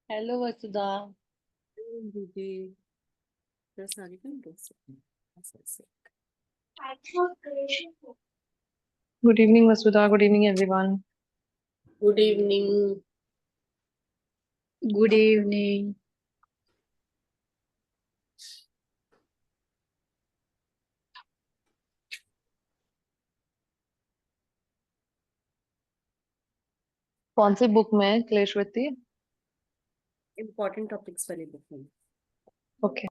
Hello वसुधा। दीदी दस आगे क्यों बोल सकती ऐसे ऐसे। Good evening, Vasudha. Good evening, everyone. Good evening. Good evening. कौन सी बुक में क्लेशवती? इम्पोर्टेंट टॉपिक्स वाली बुक में। ओके।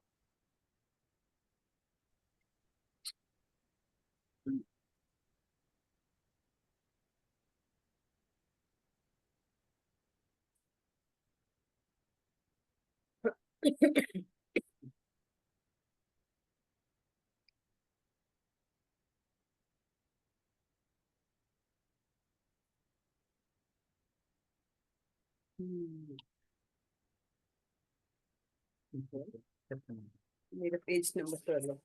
मेरा पेज नंबर 12।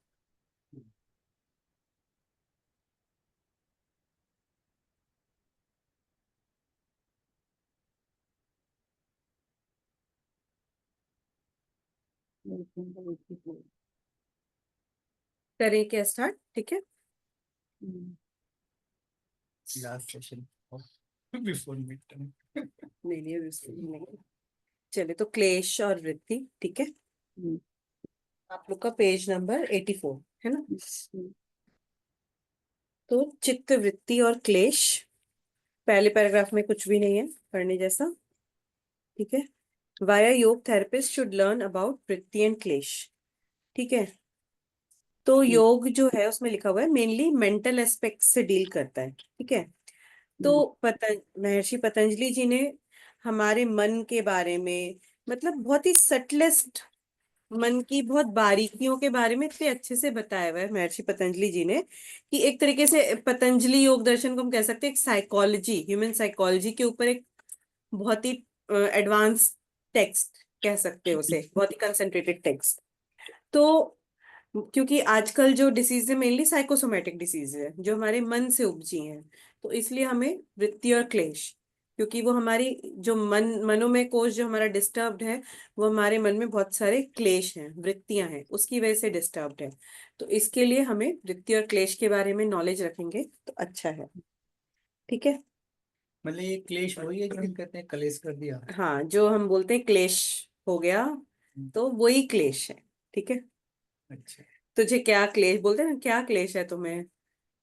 करें क्या स्टार्ट? ठीक है। Last session before mid term. नहीं नहीं, अभी उसको नहीं। चले तो क्लेश और वृत्ति, ठीक है। आप लोग का पेज नंबर 84 है ना। तो चित्त, वृत्ति और क्लेश, पहले पैराग्राफ में कुछ भी नहीं है पढ़ने जैसा, ठीक है। वाया योग थेरेपिस्ट शुड लर्न अबाउट वृत्ति एंड क्लेश, ठीक है। तो योग जो है उसमें लिखा हुआ है मेनली मेंटल एस्पेक्ट से डील करता है, ठीक है। तो महर्षि पतंजलि जी ने हमारे मन के बारे में, मतलब बहुत ही सटलेस्ट मन की बहुत बारीकियों के बारे में इतने अच्छे से बताया हुआ है महर्षि पतंजलि जी ने, कि एक तरीके से पतंजलि योग दर्शन को हम कह सकते हैं एक साइकोलॉजी, ह्यूमन साइकोलॉजी के ऊपर एक बहुत ही एडवांस टेक्स्ट कह सकते हैं उसे, बहुत ही कंसंट्रेटेड टेक्स्ट। तो क्योंकि आजकल जो डिसीज है मेनली साइकोसोमेटिक डिसीज है जो हमारे मन से उपजी हैं, तो इसलिए हमें वृत्ति और क्लेश, क्योंकि वो हमारी जो मनोमय कोश जो हमारा डिस्टर्ब्ड है, वो हमारे मन में बहुत सारे क्लेश हैं, वृत्तियां हैं, उसकी वजह से डिस्टर्ब्ड है। तो इसके लिए हमें वृत्ति और क्लेश के बारे में नॉलेज रखेंगे तो अच्छा है, ठीक है। मतलब ये क्लेश वही है जो हम कहते हैं कलेश कर दिया। हाँ, जो हम बोलते हैं क्लेश हो गया, तो वही क्लेश है, ठीक है। अच्छा। तुझे क्या क्लेश बोलते हैं ना, क्या क्लेश है तुम्हें,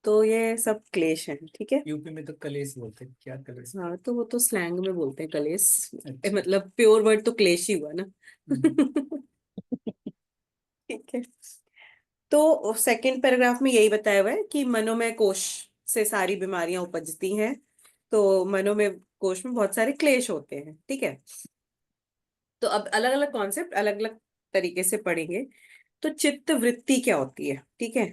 तो ये सब क्लेश है, ठीक है। यूपी में तो कलेश बोलते हैं, क्या कलेश? हाँ, तो वो तो स्लैंग में बोलते हैं कलेश। अच्छा। मतलब प्योर वर्ड तो क्लेश ही हुआ ना। हम्म। ठीक है। तो सेकंड पैराग्राफ में यही बताया हुआ है कि मनोमय कोश से सारी बीमारियां उपजती हैं। तो मनोमय कोश में बहुत सारे क्लेश होते हैं, ठीक है। तो अब अलग अलग कॉन्सेप्ट अलग अलग तरीके से पढ़ेंगे। तो चित्त वृत्ति क्या होती है, ठीक है।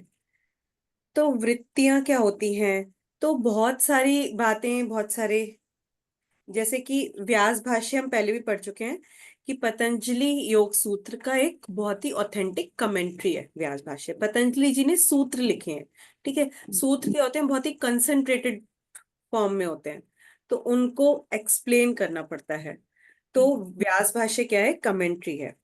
तो वृत्तियां क्या होती हैं, तो बहुत सारी बातें, बहुत सारे, जैसे कि व्यास भाष्य हम पहले भी पढ़ चुके हैं कि पतंजलि योग सूत्र का एक बहुत ही ऑथेंटिक कमेंट्री है व्यास भाष्य। पतंजलि जी ने सूत्र लिखे हैं, ठीक है। सूत्र क्या होते हैं, बहुत ही कंसंट्रेटेड फॉर्म में होते हैं, तो उनको एक्सप्लेन करना पड़ता है। तो व्यास भाष्य क्या है, कमेंट्री है।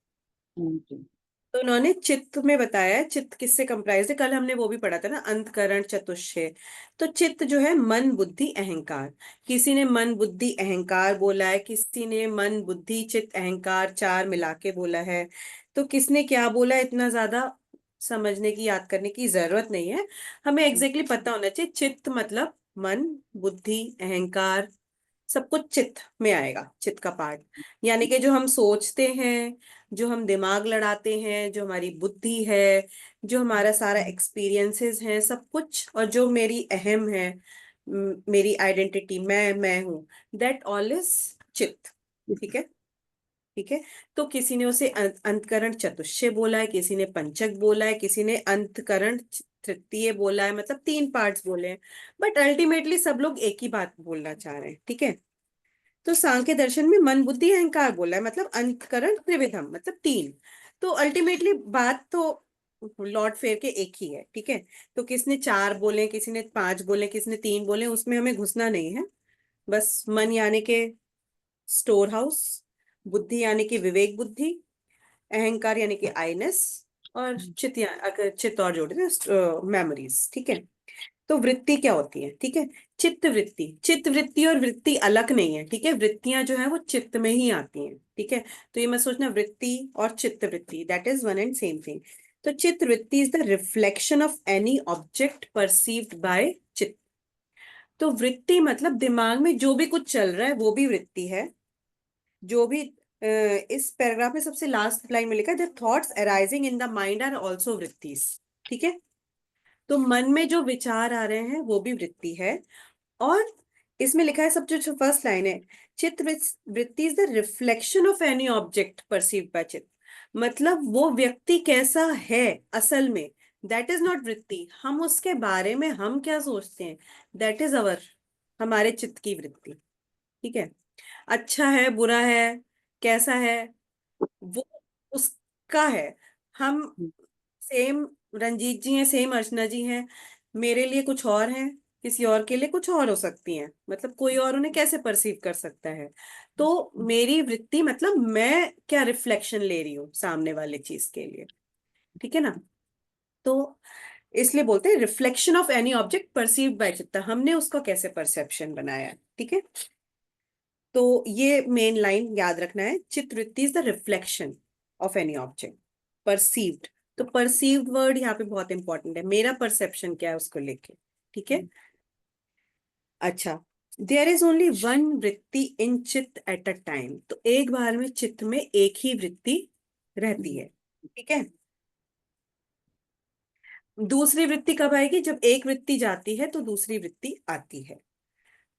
तो उन्होंने चित्त में बताया है, चित्त किससे कंप्राइज है, कल हमने वो भी पढ़ा था ना, अंतकरण चतुष्टय। तो चित्त जो है मन बुद्धि अहंकार, किसी ने मन बुद्धि अहंकार बोला है, किसी ने मन बुद्धि चित्त अहंकार चार मिला के बोला है। तो किसने क्या बोला है, इतना ज्यादा समझने की, याद करने की जरूरत नहीं है। हमें एग्जैक्टली पता होना चाहिए चित्त मतलब मन बुद्धि अहंकार, सब कुछ चित्त में आएगा, चित्त का पार्ट। यानी कि जो हम सोचते हैं, जो हम दिमाग लड़ाते हैं, जो हमारी बुद्धि है, जो हमारा सारा एक्सपीरियंसेस हैं सब कुछ, और जो मेरी अहम है, मेरी आइडेंटिटी, मैं हूँ, दैट ऑल इज चित्त, ठीक है। ठीक है। तो किसी ने उसे अंतकरण चतुष्टय बोला है, किसी ने पंचक बोला है, किसी ने अंतकरण तृतीय बोला है, मतलब तीन पार्ट्स बोले हैं। बट अल्टीमेटली सब लोग एक ही बात बोलना चाह रहे हैं, ठीक है। तो सांख्य दर्शन में मन बुद्धि अहंकार बोला है, मतलब अंतकरण त्रिविधम, मतलब तीन। तो अल्टीमेटली बात तो लौट फेर के एक ही है, ठीक है। तो किसने चार बोले, किसी ने पांच बोले, किसी ने तीन बोले, उसमें हमें घुसना नहीं है। बस मन यानी के स्टोर हाउस, बुद्धि यानी कि विवेक बुद्धि, अहंकार यानी कि आईनेस, और अगर चित्त और जोड़े तो मेमोरीज। ठीक है। तो वृत्ति क्या होती है? ठीक है। चित्त वृत्ति और वृत्ति अलग नहीं है। ठीक है। वृत्तियां जो है वो चित्त में ही आती हैं। ठीक है। तो ये मत सोचना वृत्ति और चित्त वृत्ति that is one and same thing. तो चित्त वृत्ति is the reflection of any object perceived bye चित्त। तो वृत्ति मतलब दिमाग में जो भी कुछ चल रहा है वो भी वृत्ति है। जो भी इस पैराग्राफ में सबसे लास्ट लाइन में लिखा है, the thoughts arising in the mind are also वृत्तिस। ठीक है। तो मन में जो विचार आ रहे हैं वो भी वृत्ति है। और इसमें लिखा है, सब जो फर्स्ट लाइन है, चित्त वृत्ति is the reflection of any object perceived bye चित्त। मतलब वो व्यक्ति कैसा है असल में, दैट इज नॉट वृत्ति। हम उसके बारे में हम क्या सोचते हैं, दैट इज अवर, हमारे चित्त की वृत्ति। ठीक है। अच्छा है, बुरा है, कैसा है, वो उसका है। हम सेम रंजीत जी हैं, सेम अर्चना जी हैं, मेरे लिए कुछ और हैं, किसी और के लिए कुछ और हो सकती हैं। मतलब कोई और उन्हें कैसे परसीव कर सकता है। तो मेरी वृत्ति मतलब मैं क्या रिफ्लेक्शन ले रही हूँ सामने वाले चीज के लिए। ठीक है ना। तो इसलिए बोलते हैं reflection of any object perceived bye चित्त, हमने उसको कैसे परसेप्शन बनाया है। ठीक है। तो ये मेन लाइन याद रखना है, चित्त वृत्ति is the reflection of any object perceived. तो परसीव्ड वर्ड यहाँ पे बहुत इंपॉर्टेंट है, मेरा परसेप्शन क्या है उसको लेके। ठीक है। अच्छा, देयर इज ओनली वन वृत्ति इन चित्त एट अ टाइम। तो एक बार में चित्त में एक ही वृत्ति रहती है। ठीक है। दूसरी वृत्ति कब आएगी? जब एक वृत्ति जाती है तो दूसरी वृत्ति आती है।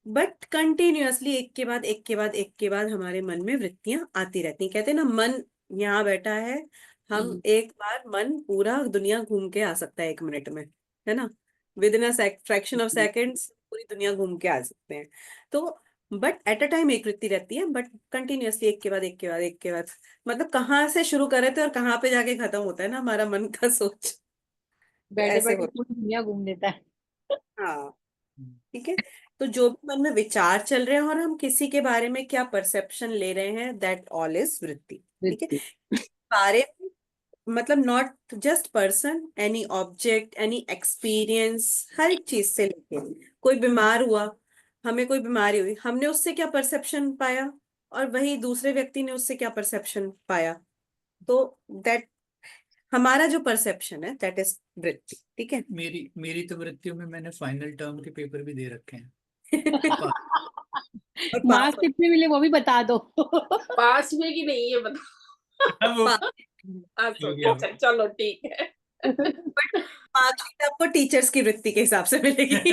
बट कंटिन्यूअसली एक के बाद एक के बाद एक के बाद हमारे मन में वृत्तियां आती रहती हैं। कहते हैं ना, मन यहाँ बैठा है, हम एक बार मन पूरा दुनिया घूम के आ सकता है 1 मिनट में, है ना। With in fraction of seconds पूरी दुनिया घूम के आ सकते हैं। तो बट एट अ टाइम एक वृत्ति रहती है, बट कंटिन्यूअसली एक के बाद एक के बाद एक के बाद, मतलब कहाँ से शुरू कर रहे थे और कहाँ पे जाके खत्म होता है ना हमारा मन का सोच। तो बैठे ऐसे बैठे होता पूरी दुनिया घूम लेता है। है। हाँ। ठीक है। तो जो भी मन में विचार चल रहे हैं और हम किसी के बारे में क्या परसेप्शन ले रहे हैं, दैट ऑल इज वृत्ति। ठीक है। वृत्ति। बारे में मतलब not just person, any object, any experience, हर एक चीज से लेके कोई बीमार हुआ, हमें कोई बीमारी हुई, हमने उससे क्या परसेप्शन पाया और वही दूसरे व्यक्ति ने उससे क्या परसेप्शन पाया। तो दैट हमारा जो परसेप्शन है दैट इज वृत्ति। ठीक है। मेरी मेरी तो वृत्तियों में मैंने फाइनल टर्म के पेपर भी दे रखे हैं। पा- और मार्क्स कितने मिले वो भी बता दो। पास हुए कि नहीं ये बता। अब वो हाँ हो गया। चलो ठीक है। मार्क्स आपको टीचर्स की वृत्ति के हिसाब से मिलेगी।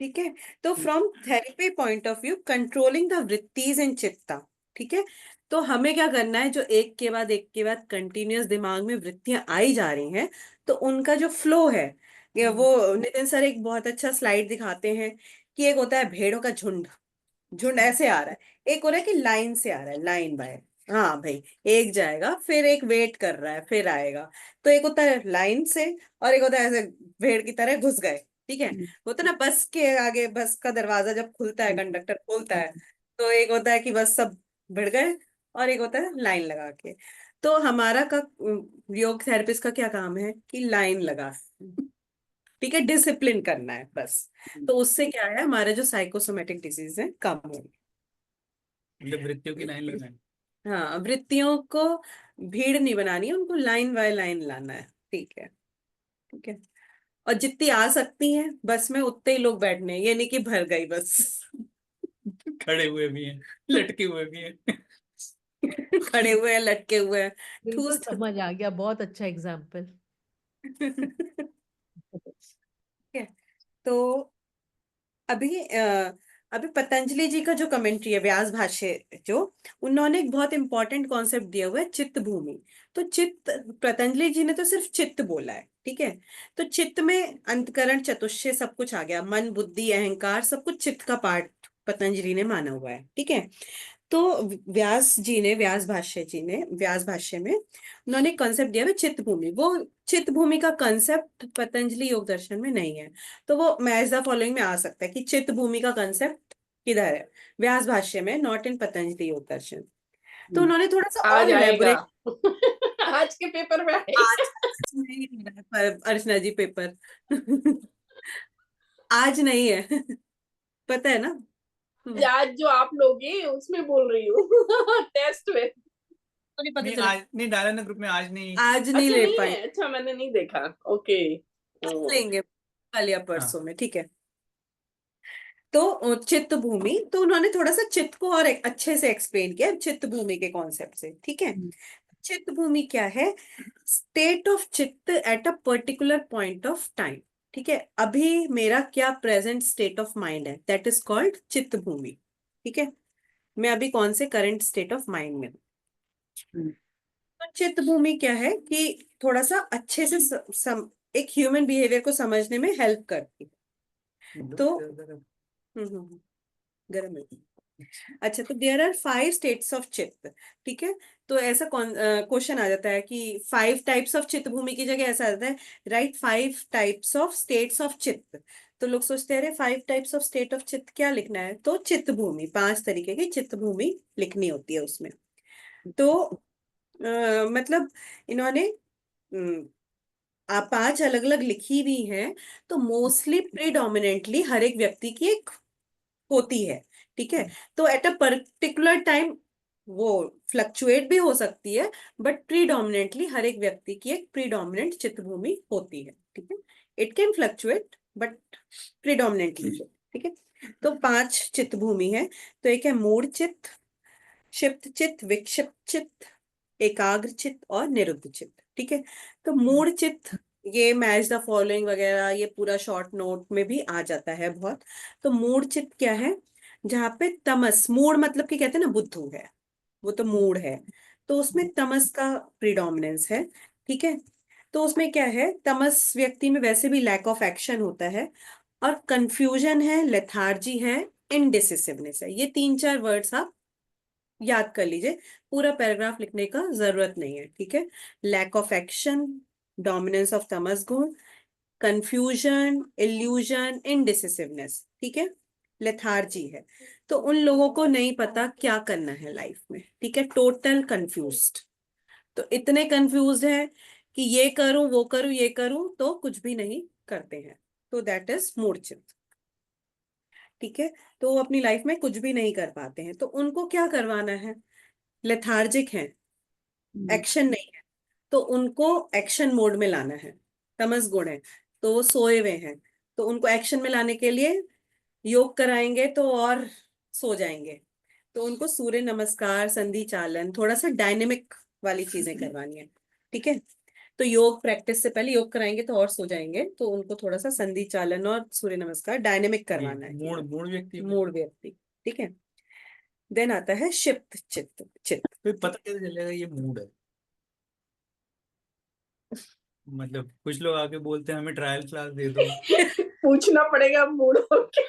ठीक है। तो from therapy point of view, controlling the वृत्तिज इन चित्ता। ठीक है। तो हमें क्या करना है, जो एक के बाद एक के बाद कंटिन्यूअस दिमाग में वृत्तियां आई जा रही हैं, तो उनका जो फ्लो है, वो नितिन सर एक बहुत अच्छा स्लाइड दिखाते हैं कि एक होता है भेड़ों का झुंड, झुंड ऐसे आ रहा है, एक हो रहा है कि लाइन से आ रहा है, लाइन बाय, हाँ भाई, एक जाएगा फिर एक वेट कर रहा है फिर आएगा। तो एक होता है लाइन से, और एक होता है ऐसे भेड़ की तरह घुस गए। ठीक है। वो तो ना बस के आगे, बस का दरवाजा जब खुलता है, कंडक्टर खोलता है, तो एक होता है कि बस सब भिड़ गए, और एक होता है लाइन लगा के। तो हमारा का योग थेरेपिस्ट का क्या काम है कि लाइन लगा, ठीक है, डिसिप्लिन करना है बस। तो उससे क्या है, हमारे जो साइकोसोमेटिक डिजीज है कम होंगे। मतलब वृत्तियों की लाइन लगानी। हाँ, वृत्तियों को भीड़ नहीं बनानी है, उनको लाइन बाय लाइन लाना है। ठीक है। ठीक है। और जितनी आ सकती हैं बस में उतने ही लोग बैठने हैं, ये नहीं कि भर गई बस। खड़े हुए भी हैं, लटके हुए भी हैं। खड़े हुए हैं, लटके हुए हैं, बिल्कुल ठूस समझ आ गया, बहुत अच्छा एग्जाम्पल। ठीक है। तो अभी अभी पतंजलि जी का जो कमेंट्री है, व्यास भाष्य जो, उन्होंने एक बहुत इंपॉर्टेंट कॉन्सेप्ट दिया हुआ है, चित्त भूमि। तो चित्त, पतंजलि जी ने तो सिर्फ चित्त बोला है। ठीक है। तो चित्त में अंतकरण चतुष्टय सब कुछ आ गया, मन बुद्धि अहंकार सब कुछ चित्त का पार्ट पतंजलि ने माना हुआ है। ठीक है। तो व्यास जी ने, व्यास भाष्य में उन्होंने कॉन्सेप्ट दिया है चित्त भूमि। वो चित्त भूमि का कंसेप्ट पतंजलि योग दर्शन में नहीं है। तो वो मैच द फॉलोइंग में आ सकता है कि चित्त भूमि का कंसेप्ट किधर है? व्यास भाष्य में, नॉट इन पतंजलि योग दर्शन। तो हम्म, उन्होंने थोड़ा सा आज और आएगा इलेबोरेट। आज के पेपर में आएगा। आज नहीं है अर्चना जी पेपर। आज नहीं है। पता है ना। आज जो आप लोगे उसमें बोल रही हूँ टेस्ट में। नहीं पता नहीं चला। आज नहीं डाला ना ग्रुप में, आज नहीं। आज नहीं अच्छा ले नहीं पाए। है, अच्छा मैंने नहीं देखा। ओके। लेंगे कल या हाँ परसों में, ठीक है। तो चित्त भूमि, तो उन्होंने थोड़ा सा चित्त को और अच्छे से एक्सप्लेन किया चित्त भूमि के कॉन्सेप्ट से, ठीक है। चित्त भूमि क्या है? स्टेट ऑफ चित्त at a particular point of time, ठीक है। अभी मेरा क्या प्रेजेंट स्टेट ऑफ माइंड है, दैट इज कॉल्ड चित्त भूमि, ठीक है। मैं अभी कौन से करंट स्टेट ऑफ माइंड में हूँ। हम्म। तो चित्त भूमि क्या है कि थोड़ा सा अच्छे से एक ह्यूमन बिहेवियर को समझने में हेल्प करती है। तो गर्म है। अच्छा, तो देयर आर 5 स्टेट्स ऑफ चित्त, ठीक है। तो ऐसा क्वेश्चन आ जाता है कि 5 टाइप्स ऑफ चित्त भूमि की जगह ऐसा आ जाता है, right 5 types of states of चित्त। तो लोग सोचते हैं अरे 5 टाइप्स ऑफ स्टेट ऑफ चित्त क्या लिखना है, तो चित्त भूमि 5 तरीके की चित्त भूमि लिखनी होती है उसमें। तो मतलब इन्होंने आप 5 अलग अलग लिखी भी हैं, तो मोस्टली प्रीडोमिनेंटली हर एक व्यक्ति की एक होती है, ठीक है। तो एट अ पर्टिकुलर टाइम वो फ्लक्चुएट भी हो सकती है, बट प्रीडोमिनेंटली हर एक व्यक्ति की एक प्रीडोमिनेंट चित्त भूमि होती है, ठीक है। It can fluctuate but predominantly, ठीक है। तो 5 चित्त भूमि है। तो एक है मूढ़ चित्त, क्षिप्त चित्त, विक्षिप्त चित्त, एकाग्र चित्त और निरुद्ध चित्त, ठीक है। तो मूढ़ चित्त, ये मैच द फॉलोइंग वगैरह ये पूरा शॉर्ट नोट में भी आ जाता है बहुत। तो मूढ़ चित्त क्या है? जहाँ पे तमस, मूढ़ मतलब कि कहते हैं ना बुद्धू है, वो तो मूढ़ है। तो उसमें तमस का प्रिडोमिनेंस है, ठीक है। तो उसमें क्या है, तमस व्यक्ति में वैसे भी लैक ऑफ एक्शन होता है, और कंफ्यूजन है, लेथार्जी है, इनडिसिसिवनेस है। ये 3-4 वर्ड्स आप याद कर लीजिए, पूरा पैराग्राफ लिखने का जरूरत नहीं है, ठीक है। Lack of action, dominance of tamas guna, confusion, illusion, इनडिसिसिवनेस, ठीक है, लेथार्जी है। तो उन लोगों को नहीं पता क्या करना है लाइफ में, ठीक है, टोटल कंफ्यूज्ड। तो इतने कंफ्यूज्ड है कि ये करूं वो करूं ये करूं तो कुछ भी नहीं करते हैं, तो दैट इज मूर्छित, ठीक है। तो वो अपनी लाइफ में कुछ भी नहीं कर पाते हैं, तो उनको क्या करवाना है? लेथार्जिक है, एक्शन नहीं है, तो उनको एक्शन मोड में लाना है। तमस गुण है तो वो सोए हुए हैं, तो उनको एक्शन में लाने के लिए योग कराएंगे तो और सो जाएंगे। तो उनको सूर्य नमस्कार, संधि चालन, थोड़ा सा डायनेमिक वाली चीजें करवानी है, ठीक है। तो योग प्रैक्टिस से पहले योग कराएंगे तो और सो जाएंगे, तो उनको थोड़ा सा संधि चालन और सूर्य नमस्कार डायनेमिक ये करवाना है मूड मूड व्यक्ति को मूड व्यक्ति, ठीक है। देन आता है क्षिप्त चित्त चित्त। फिर पता कैसे चलेगा ये मूड है? मतलब कुछ लोग आके बोलते हैं हमें ट्रायल क्लास दे दो। पूछना पड़ेगा मूड होके।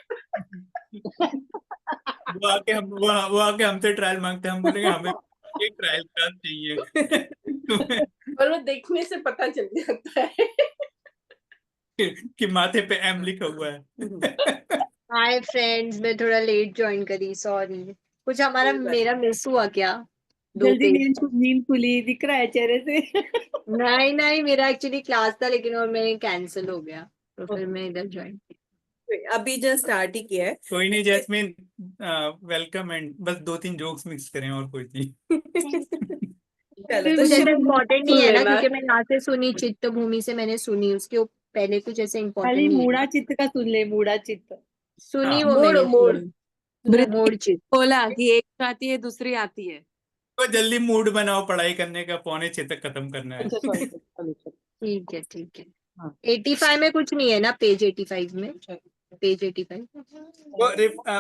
वो आके हमसे ट्रायल मांगते हैं, हम बोलेंगे हमें एक ट्रायल क्लास चाहिए। तुम्हें और वो देखने से पता चल जाता है। कि माथे पे एम लिखा हुआ है। हाय फ्रेंड्स, मैं थोड़ा लेट ज्वाइन करी, सॉरी। कुछ हमारा मेरा मिस हुआ क्या? दो जल्दी पेज। नींद खुली दिख रहा है चेहरे से। नहीं नहीं, मेरा एक्चुअली क्लास था लेकिन और मैं कैंसिल हो गया, तो फिर मैं इधर ज्वाइन की। अभी जस्ट स्टार्ट ही किया है। कोई नहीं जैस्मिन, वेलकम, एंड बस 2-3 जोक्स मिक्स करें और कोई नहीं। चलो तो कुछ ऐसा शिव इम्पोर्टेंट सुन नहीं है ना, लेना। क्योंकि मैं यहाँ से सुनी, चित्त भूमि से मैंने सुनी, उसके पहले कुछ ऐसे इम्पोर्टेंट खाली नहीं है मूड़ा ना। चित्त का सुन ले, मूड़ा चित्त। सुनी हाँ वो मोड़ मैंने मोड़। सुनी, मोड़ चित्त। बोला कि एक आती है दूसरी आती है। तो जल्दी मूड बनाओ पढ़ाई करने का, 6:45 तक खत्म करना है। अच्छा सॉरी सॉरी। ठीक है ठीक है। हाँ। 85 में कुछ नहीं है ना, पेज 85 में, पेज 85।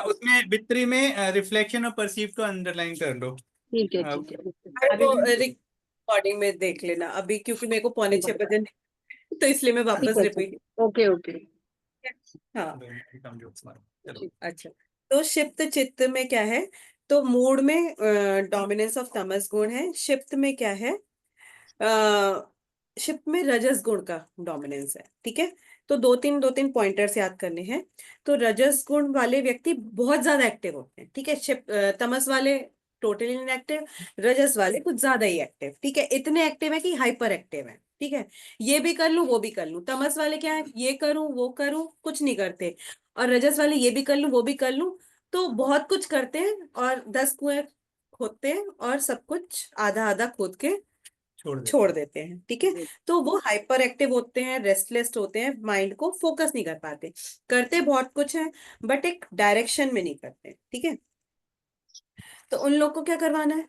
उसमें बित्री में रिफ्लेक्शन और परसीव को अंडरलाइन कर लो। ठीक है ठीक है। अरे वो रिकॉर्डिंग में देख लेना अभी, क्योंकि मेरे को 5:45 बजे, तो इसलिए मैं ठीक वापस है रिपीट। ठीक है, ओके ओके। हाँ, कम जोक्स मारो, चलो। अच्छा। तो क्षिप्त चित्त में क्या है? तो मूड में डोमिनेंस ऑफ तमस गुण है। क्षिप्त में क्या है? क्षिप्त में रजस गुण का डोमिनेंस है, ठीक है। तो दो तीन पॉइंटर्स याद करने हैं। तो रजस गुण वाले व्यक्ति बहुत ज्यादा एक्टिव होते हैं, ठीक है। तमस वाले टोटली इनएक्टिव, रजस वाले कुछ ज्यादा ही एक्टिव, ठीक है। इतने एक्टिव है कि हाइपर एक्टिव है, ठीक है। ये भी कर लूं वो भी कर लूं। तमस वाले क्या है, ये करूं वो करूं, कुछ नहीं करते। और रजस वाले ये भी कर लूं वो भी कर लूं, तो बहुत कुछ करते हैं और 10 कुएं खोदते हैं और सब कुछ आधा आधा खोद के छोड़ देते छोड़ हैं। देते हैं, ठीक है। तो वो हाइपर एक्टिव होते हैं, रेस्टलेस होते हैं, माइंड को फोकस नहीं कर पाते, करते बहुत कुछ है बट एक डायरेक्शन में नहीं करते, ठीक है। तो उन लोग को क्या करवाना है,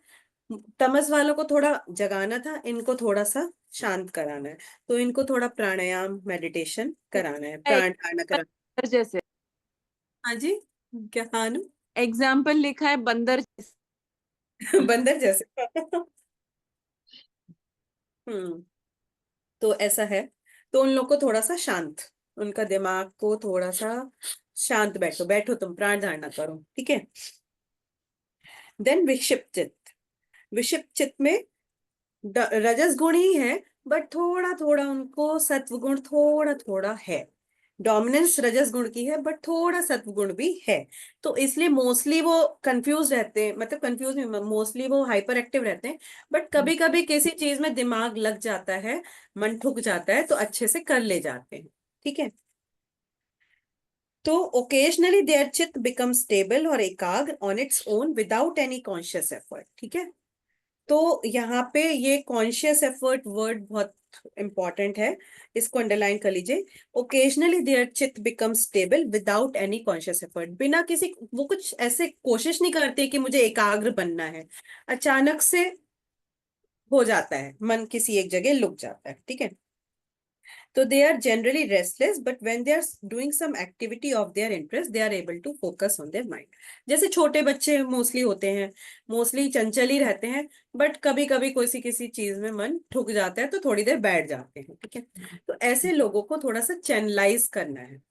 तमस वालों को थोड़ा जगाना था, इनको थोड़ा सा शांत कराना है। तो इनको थोड़ा प्राणायाम मेडिटेशन कराना है, प्राण धारणा करा। बंदर जैसे हाँ जी, क्या हानु? एग्जाम्पल लिखा है बंदर जैसे। बंदर जैसे। तो ऐसा है। तो उन लोग को थोड़ा सा शांत, उनका दिमाग को थोड़ा सा शांत, बैठो बैठो तुम प्राण धारणा करो, ठीक है। देन विक्षिप्त चित्त। विक्षिप्त चित्त में रजस गुण ही है बट थोड़ा थोड़ा उनको सत्व गुण थोड़ा थोड़ा है। डोमिनेंस रजस गुण की है बट थोड़ा सत्व गुण भी है। तो इसलिए मोस्टली वो कंफ्यूज रहते हैं, मतलब कंफ्यूज नहीं, मोस्टली वो हाइपर एक्टिव रहते हैं। बट कभी कभी किसी चीज में दिमाग लग जाता है, मन ठुक जाता है, तो अच्छे से कर ले जाते हैं, ठीक है। तो ओकेजनली देयर चित्त बिकम स्टेबल और एकाग्र on its own without any conscious effort, ठीक है। तो यहाँ पे ये कॉन्शियस एफर्ट वर्ड बहुत इंपॉर्टेंट है, इसको अंडरलाइन कर लीजिए। ओकेजनली देयर चित्त become stable without any conscious effort, बिना किसी, वो कुछ ऐसे कोशिश नहीं करते कि मुझे एकाग्र बनना है, अचानक से हो जाता है, मन किसी एक जगह लुक जाता है, ठीक है। तो they are generally restless but when they are doing some activity of their interest they are able to focus on their mind. जैसे छोटे बच्चे मोस्टली होते हैं, मोस्टली चंचल ही रहते हैं, बट कभी कभी किसी चीज में मन ठुक जाता है तो थोड़ी देर बैठ जाते हैं, ठीक है। तो ऐसे लोगों को थोड़ा सा चैनलाइज करना है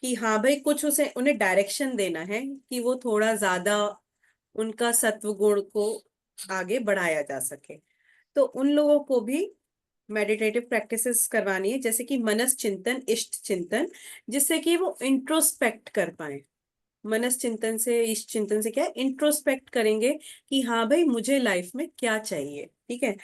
कि हाँ भाई, कुछ उसे उन्हें डायरेक्शन देना है कि वो थोड़ा ज्यादा उनका सत्व गुण को आगे बढ़ाया जा सके। तो उन लोगों को भी मेडिटेटिव प्रैक्टिसेस करवानी है, जैसे कि मनस चिंतन, इष्ट चिंतन, जिससे कि वो इंट्रोस्पेक्ट कर पाए। मनस चिंतन से, इष्ट चिंतन से क्या है, इंट्रोस्पेक्ट करेंगे कि हाँ भाई मुझे लाइफ में क्या चाहिए, ठीक है।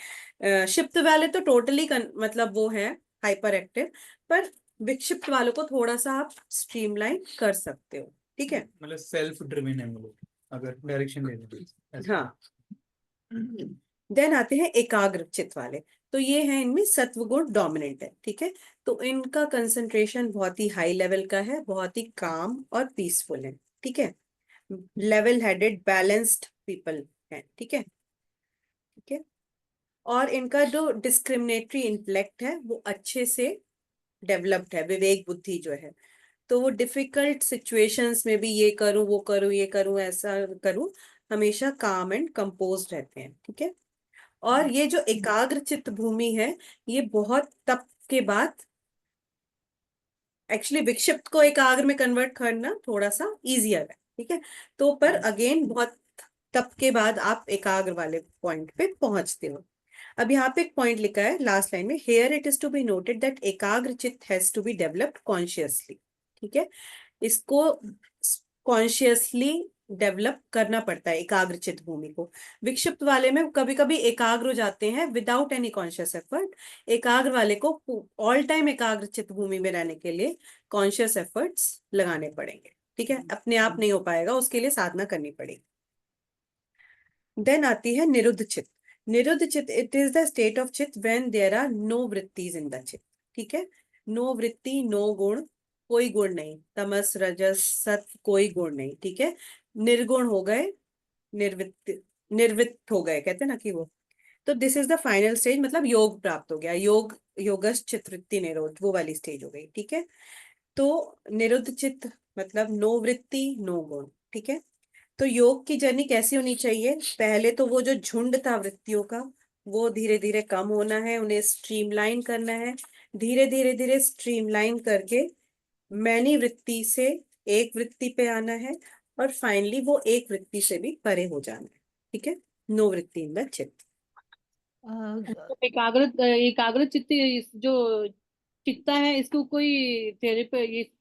क्षिप्त वाले तो टोटली मतलब वो है हाइपर एक्टिव, पर विक्षिप्त वालों को थोड़ा सा आप स्ट्रीमलाइन कर सकते हो, ठीक है। मतलब सेल्फ ड्रिवन है वो लोग, अगर डायरेक्शन देने के ऐसा। हाँ। देन आते हैं एकाग्र चित्त वाले। तो ये है, इनमें सत्व गुण डोमिनेंट है, ठीक है। तो इनका कंसंट्रेशन बहुत ही हाई लेवल का है, बहुत ही काम और पीसफुल है, ठीक है। लेवल हेडेड बैलेंस्ड पीपल है, ठीक है, ठीक है। और इनका जो डिस्क्रिमिनेटरी इंटेलेक्ट है वो अच्छे से डेवलप्ड है, विवेक बुद्धि जो है। तो वो डिफिकल्ट सिचुएशंस में भी ये करूं वो करूं ये करूं ऐसा करूं, हमेशा काम एंड कंपोज रहते हैं, ठीक है। और ये जो एकाग्र चित्त भूमि है, ये बहुत तप के बाद, एक्चुअली विक्षिप्त को एकाग्र में कन्वर्ट करना थोड़ा सा इजियर है, ठीक है। तो पर अगेन बहुत तप के बाद आप एकाग्र वाले पॉइंट पे पहुंचते हो। अब यहाँ पे एक पॉइंट लिखा है लास्ट लाइन में, here it is to be noted that ekagra chitta has to be developed consciously, ठीक है। इसको कॉन्शियसली डेवलप करना पड़ता है एकाग्र चित्त भूमि को। विक्षिप्त वाले में कभी कभी एकाग्र हो जाते हैं विदाउट एनी कॉन्शियस एफर्ट। एकाग्र वाले को ऑल टाइम एकाग्र चित्त भूमि में रहने के लिए कॉन्शियस एफर्ट्स लगाने पड़ेंगे, ठीक है। अपने आप नहीं हो पाएगा, उसके लिए साधना करनी पड़ेगी। देन आती है निरुद्ध चित्त। निरुद्ध चित्त, it is the state of chitta when there are no वृत्तिज इन द चित्त, ठीक है। नो वृत्ति, नो गुण, कोई गुण नहीं, तमस रजस सत्व कोई गुण नहीं, ठीक है। निर्गुण हो गए, निर्वित्त, निर्वित्त हो गए, कहते हैं ना कि वो। तो this is the final stage, मतलब योग प्राप्त हो गया, योग योगश चित्तवृत्ति निरोध, वो वाली स्टेज हो गई, ठीक है। तो निरुद्ध चित्त मतलब नो वृत्ति नो गुण, ठीक है। तो योग की जर्नी कैसी होनी चाहिए, पहले तो वो जो झुंड था वृत्तियों का, वो धीरे धीरे कम होना है, उन्हें स्ट्रीमलाइन करना है। धीरे धीरे धीरे स्ट्रीमलाइन करके मैनी वृत्ति से एक वृत्ति पे आना है, और फाइनली वो एक वृत्ति से भी परे हो जाना है, ठीक है। नो वृत्ति इन द चित्त। एकाग्र एकाग्र चित्त जो चित्ता है, इसको कोई थेरेपी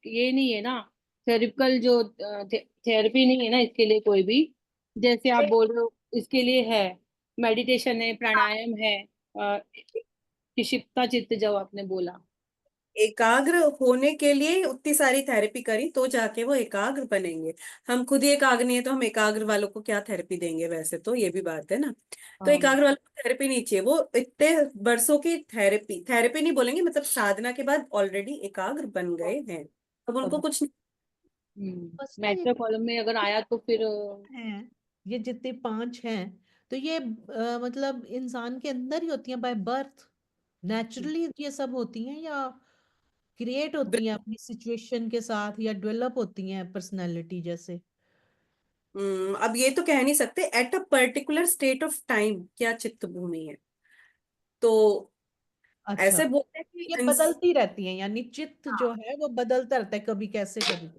ये नहीं है ना, थेरेपिकल जो थेरेपी नहीं है ना इसके लिए कोई भी, जैसे आप बोल रहे हो इसके लिए है, मेडिटेशन है, प्राणायाम है, क्षिप्ता चित्त जो आपने बोला। एकाग्र होने के लिए उतनी सारी थेरेपी करी तो जाके वो एकाग्र बनेंगे। हम खुद ही एकाग्र नहीं है तो हम एकाग्र वालों को क्या थेरेपी देंगे, वैसे तो ये भी बात है ना। तो हाँ। एकाग्र वालों को थेरेपी नहीं चाहिए, वो इतने बरसों की थेरेपी थेरेपी नहीं बोलेंगे, मतलब साधना के बाद ऑलरेडी एकाग्र बन गए हैं, अब उनको कुछ फर्स्ट मेट्रो कॉलम में अगर आया तो फिर हैं ये जितने 5 हैं, तो ये मतलब इंसान के अंदर ही होती हैं बाय बर्थ, नेचुरली ये सब होती हैं, या क्रिएट होती हैं अपनी सिचुएशन के साथ, या डेवलप होती हैं पर्सनालिटी जैसे? अब ये तो कह नहीं सकते at a particular state of time क्या चित्त भूमि है, तो अच्छा, ऐसे बोलते हैं ये कि बदलती रहती हैं, यानी चित्त हाँ, जो है वो बदलता रहता है, कभी कैसे कभी।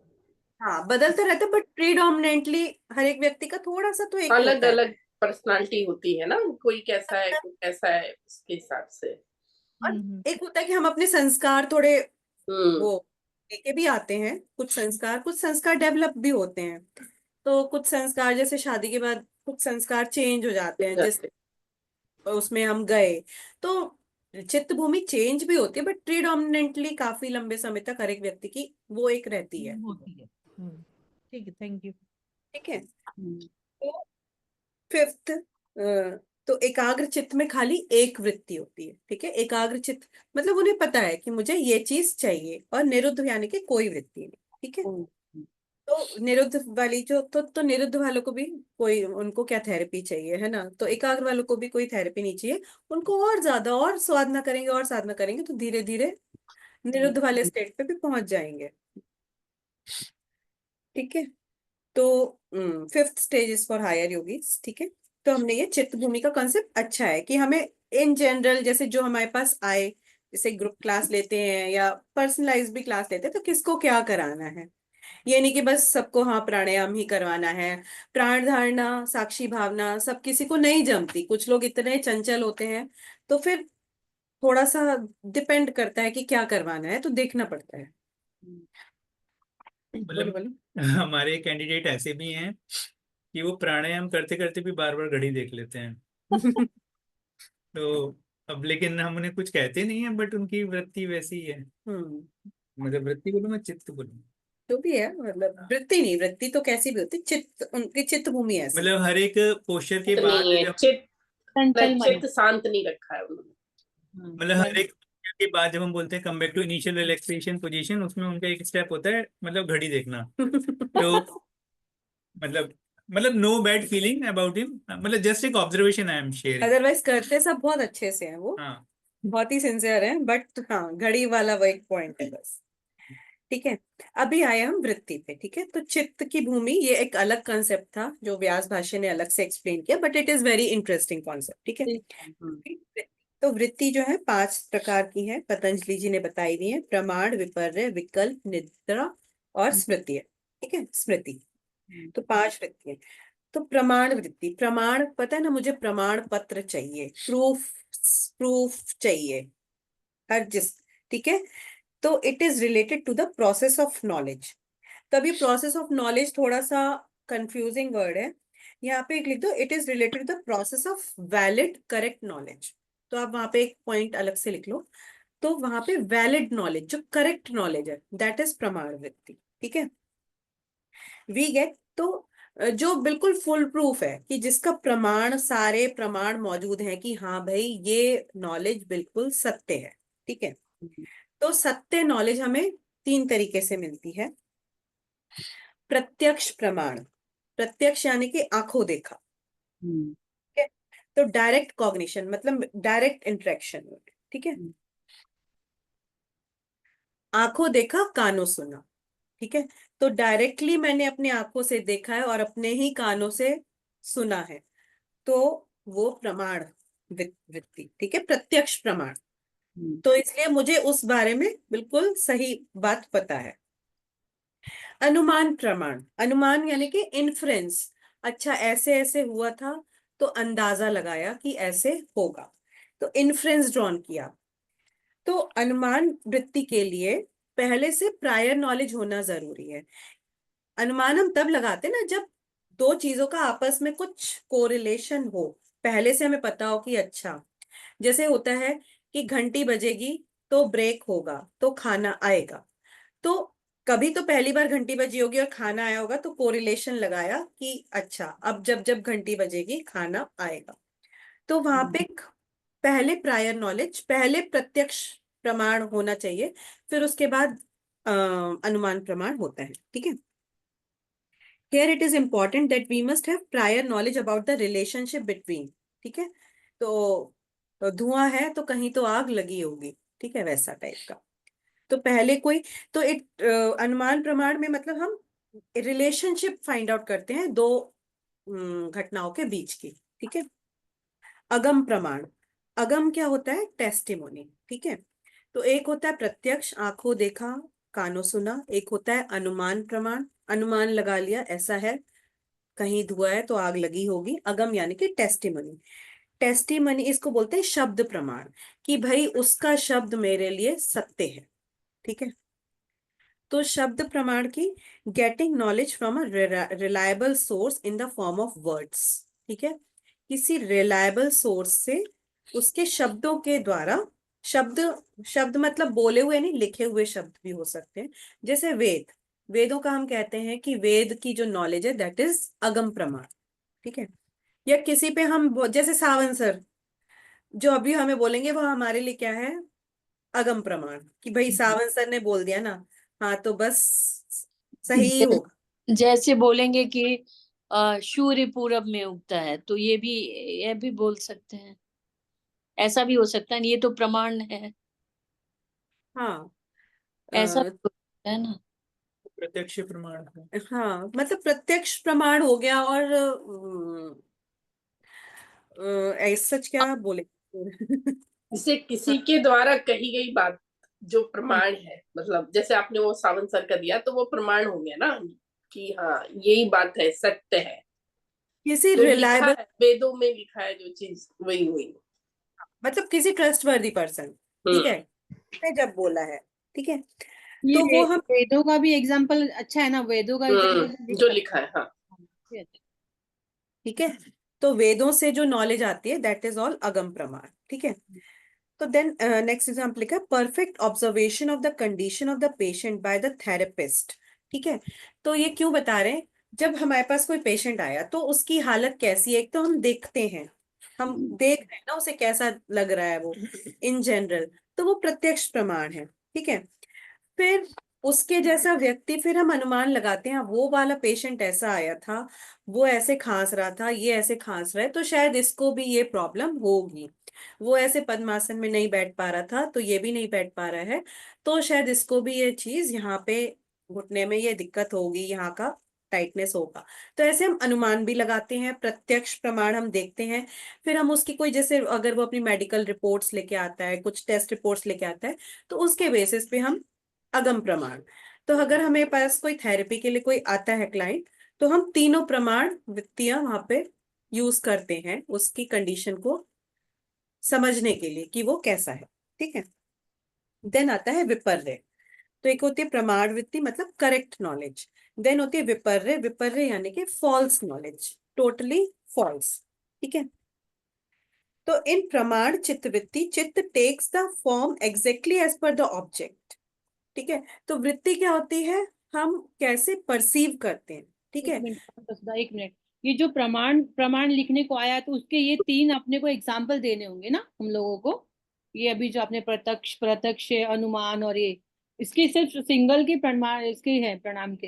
हाँ बदलता रहता है, बट प्रीडोमिनेंटली हर एक व्यक्ति का थोड़ा सा तो एक अलग होता है। अलग पर्सनालिटी होती है ना, कोई कैसा है कोई कैसा है, उसके हिसाब से। और हम्म। एक होता है कि हम अपने संस्कार थोड़े हम्म। वो लेके भी आते हैं, कुछ संस्कार डेवलप भी होते हैं। तो कुछ संस्कार जैसे शादी के बाद कुछ संस्कार चेंज हो जाते हैं, जिस जाते उसमें हम गए तो चित्त भूमि चेंज भी होती है, बट प्रीडोमिनेंटली काफी लंबे समय तक हर एक व्यक्ति की वो एक रहती है। होती है। ठीक है, थैंक यू। ठीक है। तो फिफ्थ, तो एकाग्र चित्त में खाली एक वृत्ति होती है। ठीक है, एकाग्र चित्त मतलब उन्हें पता है कि मुझे ये चीज चाहिए, और निरुद्ध यानी कि कोई वृत्ति नहीं। ठीक है, तो निरुद्ध वाली जो तो निरुद्ध वालों को भी कोई, उनको क्या थेरेपी चाहिए, है ना। तो एकाग्र वालों को भी कोई थेरेपी नहीं चाहिए, उनको और ज्यादा और साधना करेंगे और साधना करेंगे तो धीरे धीरे निरुद्ध वाले स्टेट पे भी पहुंच जाएंगे। ठीक है, तो fifth stage is for higher yogis. ठीक है, तो हमने ये चित्त भूमि का कॉन्सेप्ट अच्छा है कि हमें इन जनरल जैसे जो हमारे पास आए, जैसे ग्रुप क्लास लेते हैं या पर्सनलाइज भी क्लास लेते हैं, तो किसको क्या कराना है, ये नहीं कि बस सबको हाँ प्राणायाम ही करवाना है। प्राण धारणा, साक्षी भावना सब किसी को नहीं जमती, कुछ लोग इतने चंचल होते हैं, तो फिर थोड़ा सा डिपेंड करता है कि क्या करवाना है, तो देखना पड़ता है। बोले मतलब बोले। हमारे कैंडिडेट ऐसे भी हैं कि वो प्राणायाम करते करते भी बार बार घड़ी देख लेते हैं। तो अब लेकिन हम उन्हें कुछ कहते नहीं है, बट उनकी वृत्ति वैसी है। हम्म, मतलब वृत्ति बोलूं मैं चित्त बोलूं? जो भी है, मतलब वृत्ति नहीं, वृत्ति तो कैसी भी होती, चित्त उनकी चित्त भूमि ऐसी। मतलब हर एक पोस्चर के बाद नहीं है जब चित्त, चंचल मन। चित्त शांत नहीं रखा है उन्होंने। मतलब हर एक posture के बाद जब हम बोलते हैं come back to initial relaxation position, उसमें उनका एक स्टेप होता है मतलब घड़ी देखना। तो मतलब मतलब no bad feeling about him, मतलब जस्ट एक observation I am sharing. Otherwise करते सब बहुत अच्छे से हैं वो, हाँ। बहुत ही सिंसियर हैं, बट हाँ घड़ी वाला वो एक पॉइंट है बस। ठीक है, अभी आए हम वृत्ति पे। ठीक है, तो चित्त की भूमि ये एक अलग कंसेप्ट था जो व्यास भाष्य ने अलग से एक्सप्लेन किया, but it is very interesting concept. ठीक है, तो वृत्ति जो है 5 प्रकार की है, पतंजलि जी ने बताई दी है, प्रमाण, विपर्य, विकल्प, निद्रा और स्मृति है। ठीक है, स्मृति, तो 5 वृत्ति है। तो प्रमाण वृत्ति, प्रमाण पता है ना, मुझे प्रमाण पत्र चाहिए, प्रूफ, प्रूफ चाहिए हर जिस। ठीक है, तो it is related to the process of knowledge. तभी प्रोसेस ऑफ नॉलेज थोड़ा सा कंफ्यूजिंग वर्ड है, यहाँ पे एक लिख दो, it is related to the process of valid correct knowledge. तो आप वहां पे एक पॉइंट अलग से लिख लो, तो वहां पे वैलिड नॉलेज जो करेक्ट नॉलेज है दैट इज प्रमाण वृत्ति। ठीक है, वी गेट, तो जो बिल्कुल फुल प्रूफ है कि जिसका प्रमाण, सारे प्रमाण मौजूद हैं कि हाँ भाई ये नॉलेज बिल्कुल सत्य है। ठीक है, तो सत्य नॉलेज हमें 3 तरीके से मिलती है। प्रत्यक्ष प्रमाण, प्रत्यक्ष यानी कि आंखों देखा। ठीक है, तो डायरेक्ट कॉग्निशन मतलब डायरेक्ट इंटरेक्शन। ठीक है, आंखों देखा कानों सुना। ठीक है, तो डायरेक्टली मैंने अपनी आंखों से देखा है और अपने ही कानों से सुना है, तो वो प्रमाण वृत्ति। ठीक है, प्रत्यक्ष प्रमाण, तो इसलिए मुझे उस बारे में बिल्कुल सही बात पता है। अनुमान प्रमाण, अनुमान यानी कि इन्फ्रेंस, अच्छा ऐसे ऐसे हुआ था तो अंदाजा लगाया कि ऐसे होगा, तो इन्फ्रेंस ड्रॉन किया। तो अनुमान वृत्ति के लिए पहले से प्रायर नॉलेज होना जरूरी है। अनुमान हम तब लगाते हैं ना जब दो चीजों का आपस में कुछ कोरिलेशन हो, पहले से हमें पता हो कि अच्छा, जैसे होता है कि घंटी बजेगी तो ब्रेक होगा तो खाना आएगा। तो कभी तो पहली बार घंटी बजी होगी और खाना आया होगा, तो कोरिलेशन लगाया कि अच्छा अब जब जब घंटी बजेगी खाना आएगा। तो वहां पे पहले प्रायर नॉलेज, पहले प्रत्यक्ष प्रमाण होना चाहिए, फिर उसके बाद अनुमान प्रमाण होता है। ठीक है। Here it is important that we must have prior knowledge about the relationship between। ठीक है। तो धुआं है तो कहीं तो आग लगी होगी, ठीक है, वैसा टाइप का। तो पहले कोई, तो एक अनुमान प्रमाण में मतलब हम रिलेशनशिप फाइंड आउट करते हैं दो घटनाओं के बीच की। ठीक है। अगम प्रमाण, अगम क्या होता है? टेस्टिमोनी। ठीक है। तो एक होता है प्रत्यक्ष, आंखों देखा कानों सुना। एक होता है अनुमान प्रमाण, अनुमान लगा लिया ऐसा है, कहीं धुआं है तो आग लगी होगी। अगम यानी कि टेस्टिमनी। टेस्टिमनी इसको बोलते हैं शब्द प्रमाण, कि भाई उसका शब्द मेरे लिए सत्य है। ठीक है। तो शब्द प्रमाण की getting knowledge from a reliable source in the form of words. ठीक है। किसी रिलायबल सोर्स से उसके शब्दों के द्वारा, शब्द, शब्द मतलब बोले हुए नहीं, लिखे हुए शब्द भी हो सकते हैं। जैसे वेद, वेदों का हम कहते हैं कि वेद की जो नॉलेज है दैट इज अगम प्रमाण। ठीक है। या किसी पे हम जैसे सावन सर जो अभी हमें बोलेंगे, वो हमारे लिए क्या है? अगम प्रमाण, कि भाई सावन सर ने बोल दिया ना, हाँ तो बस सही ही होगा। जैसे बोलेंगे कि सूर्य पूरब में उगता है, तो ये भी बोल सकते हैं, ऐसा भी हो सकता है। ये तो प्रमाण है, हाँ ऐसा अ, भी हो सकता है ना। प्रत्यक्ष प्रमाण है। हाँ मतलब प्रत्यक्ष प्रमाण हो गया। और सच क्या बोले जिसे किसी के द्वारा कही गई बात जो प्रमाण है, मतलब जैसे आपने वो सावन सर का दिया तो वो प्रमाण हो गया ना, कि हाँ यही बात है, सत्य है, किसी जो लिखा रिलायबल, है वेदों में, लिखा है जो चीज वही हुई। मतलब किसी ट्रस्टवर्दी पर्सन, ठीक है, ने जब बोला है। ठीक है। ये तो वो हम, वेदों का भी एग्जाम्पल अच्छा है ना, वेदों का एग्जाम्पल जो लिखा है, हाँ। ठीक है, तो वेदों से जो नॉलेज आती है दैट इज ऑल अगम प्रमाण। ठीक है। तो देन नेक्स्ट एग्जाम्पल लिखा है perfect observation of the condition of the patient by the therapist. ठीक है। तो ये क्यों बता रहे हैं? जब हमारे पास कोई पेशेंट आया तो उसकी हालत कैसी है, एक तो हम देखते हैं, हम देख रहे हैं ना उसे कैसा लग रहा है वो इन जनरल, तो वो प्रत्यक्ष प्रमाण है। ठीक है। फिर उसके जैसा व्यक्ति, फिर हम अनुमान लगाते हैं वो वाला पेशेंट ऐसा आया था, वो ऐसे खांस रहा था, ये ऐसे खांस रहा है, तो शायद इसको भी ये प्रॉब्लम होगी। वो ऐसे पद्मासन में नहीं बैठ पा रहा था तो ये भी नहीं बैठ पा रहा है, तो शायद इसको भी ये चीज यहाँ पे घुटने में ये दिक्कत होगी, यहाँ का टाइटनेस होगा। तो ऐसे हम अनुमान भी लगाते हैं, प्रत्यक्ष प्रमाण हम देखते हैं। फिर हम उसकी कोई, जैसे अगर वो अपनी मेडिकल रिपोर्ट्स लेके आता है, कुछ टेस्ट रिपोर्ट्स लेके आता है, तो उसके बेसिस पे हम अगम प्रमाण। तो अगर हमें पास कोई थेरेपी के लिए कोई आता है क्लाइंट, तो हम तीनों प्रमाण वित्तीय वहां पे यूज करते हैं उसकी कंडीशन को समझने के लिए कि वो कैसा है। ठीक है। देन आता है विपर्य। तो एक होती है प्रमाण वृत्ति मतलब करेक्ट नॉलेज, देन होती है विपर्य, विपर्य यानी कि फॉल्स नॉलेज, टोटली फॉल्स। ठीक है। तो इन प्रमाण चित्त वृत्ति, chitta takes the form exactly as per the object. ठीक है। तो वृत्ति क्या होती है? हम कैसे परसीव करते हैं। ठीक एक है। मिनट बसदा, एक मिनट। ये जो प्रमाण प्रमाण लिखने को आया, तो उसके ये तीन अपने को एग्जाम्पल देने होंगे ना हम लोगों को। ये अभी जो आपने प्रत्यक्ष प्रत्यक्ष अनुमान और ये, इसके सिर्फ सिंगल के प्रमाण, इसके हैं प्रणाम के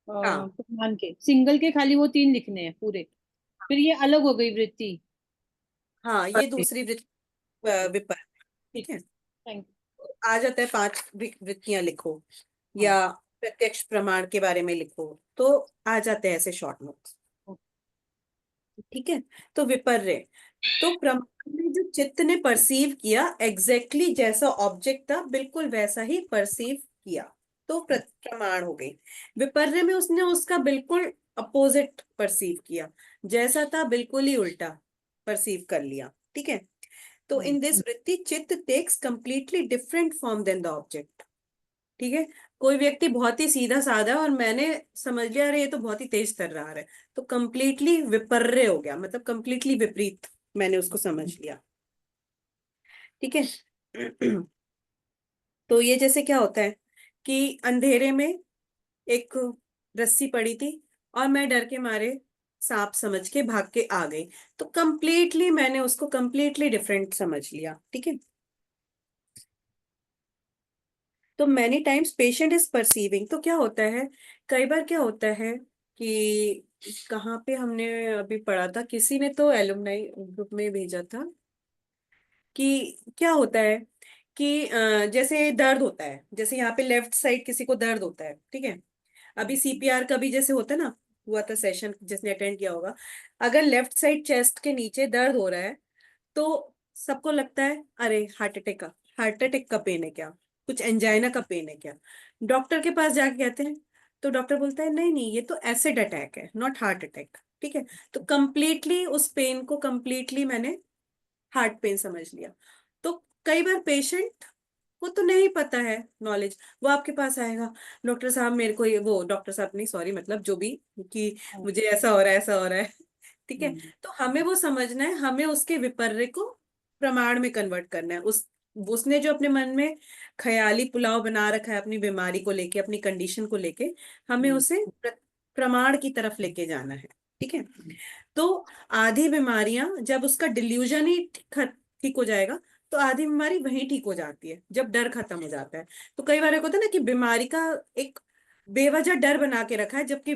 हाँ प्रमाण के सिंगल के खाली वो तीन लिखने हैं पूरे। फिर ये अलग हो गई वृत्ति। हाँ, ये दूसरी वृत्ति विपर्य। ठीक ठीक, है। थैंक आ जाता है 5 वृत्तियां लिखो, यू। या प्रत्यक्ष प्रमाण के बारे में लिखो, तो आ जाते हैं ऐसे शॉर्ट नोट्स। ठीक है। तो विपर्य, तो प्रमाण में जो चित्त ने परसीव किया एग्जैक्टली जैसा ऑब्जेक्ट था बिल्कुल वैसा ही परसीव किया, तो प्रमाण हो गई। विपर्य में उसने उसका बिल्कुल अपोजिट परसीव किया, जैसा था बिल्कुल ही उल्टा परसीव कर लिया। ठीक है। तो इन this vritti chitta takes completely different form than the object. ठीक है, कोई व्यक्ति बहुत ही सीधा साधा है और मैंने समझ लिया अरे ये तो बहुत ही तेज तर्रार है, तो कंप्लीटली विपर्य हो गया, मतलब कंप्लीटली विपरीत मैंने उसको समझ लिया। ठीक है। तो ये जैसे क्या होता है कि अंधेरे में एक रस्सी पड़ी थी और मैं डर के मारे सांप समझ के भाग के आ गई, तो कंप्लीटली मैंने उसको कंप्लीटली डिफरेंट समझ लिया। ठीक है। तो many times patient is perceiving, तो क्या होता है, कई बार क्या होता है कि कहाँ पे हमने अभी पढ़ा था, किसी ने तो एलुमनाई ग्रुप में भेजा था कि क्या होता है कि जैसे दर्द होता है, जैसे यहाँ पे लेफ्ट साइड किसी को दर्द होता है। ठीक है, अभी सीपीआर का भी जैसे होता है ना, हुआ था सेशन जिसने अटेंड किया होगा, अगर लेफ्ट साइड चेस्ट के नीचे दर्द हो रहा है तो सबको लगता है अरे हार्ट अटैक का पेन है क्या, कुछ एंजाइना का पेन है क्या। डॉक्टर के पास जाके कहते हैं तो डॉक्टर बोलता है नहीं नहीं ये तो एसिड अटैक है, नॉट हार्ट अटैक। ठीक है, तो कंप्लीटली उस पेन को कंप्लीटली मैंने हार्ट पेन समझ लिया। तो कई बार पेशेंट को तो नहीं पता है नॉलेज, वो आपके पास आएगा, डॉक्टर साहब मेरे को ये, वो डॉक्टर साहब नहीं सॉरी मतलब जो भी, कि मुझे ऐसा हो रहा है ऐसा हो रहा है। ठीक है, तो हमें वो समझना है, हमें उसके विपर्य को प्रमाण में कन्वर्ट करना है। उसने जो अपने मन में ख्याली पुलाव बना रखा है अपनी बीमारी को लेके, अपनी कंडीशन को लेके, हमें उसे प्रमाण की तरफ लेके जाना है। ठीक है, तो आधी बीमारियां जब उसका डिल्यूजन ही ठीक हो जाएगा, तो आधी बीमारी वहीं ठीक हो जाती है जब डर खत्म हो जाता है। तो कई बार एक होता है ना कि बीमारी का एक बेवजह डर बना के रखा है, जबकि